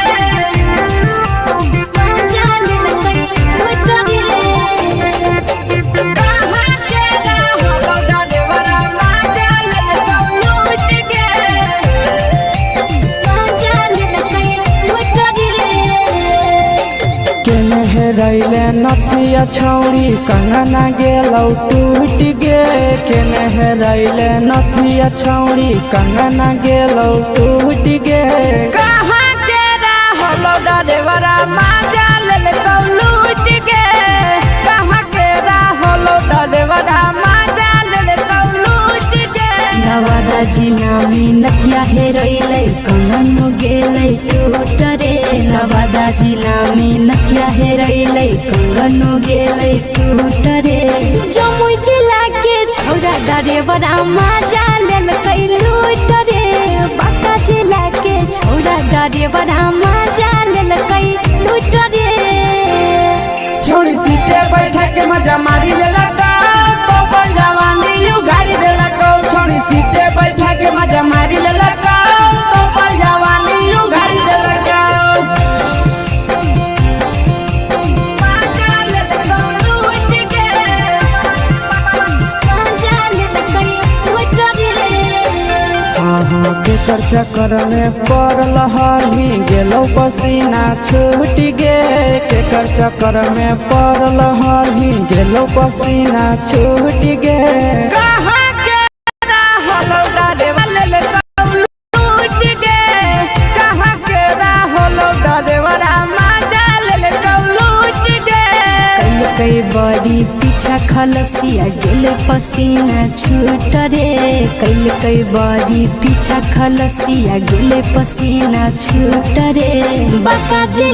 चलो रैले नथिया छौड़ी कंगना गेलौ टूट गे केने हेरैले नथिया छौड़ी कंगना गेलौ टूट गे कहाँ के रहलो डरेवरा माजा लेलकौ लूट गे कहाँ के रहलो डरेवरा माजा लेलकौ लूट गे नवादा जिला में नथिया हेरैले कंगन गेलै टूट रे नवादा जिला में नथिया हेरैले कंगन गेलै टूट रे जमुई जिला के छौड़ा डरेवरा माजा लेलकै लूट रे बांका जिला के छौड़ा डरेवरा माजा लेलकै लूट रे छोड़ी सीटे बैठा के मजा मारी लेलका तो जवानी यू गाड़ी देलका छोड़ी सीटे बैठा के मजा मारी लेलका तो जवानी यू गाड़ी देलका केकर चक्कर में पड़ल हरही गेलो पसीना छूट गे केकर चक्कर में पड़ल हरही गेलो पसीना छूट गे कहाँ के रहलो डरेवरा लेलकौ लूट गे कहाँ के रहलो डरेवरा माजा लेलकौ लूट गे कई बड़ी पीछा खलसिया गेल पसीना छूट रे कई बड़ी पीछा खलसिया गेल पसीना छूट रे बांका जिला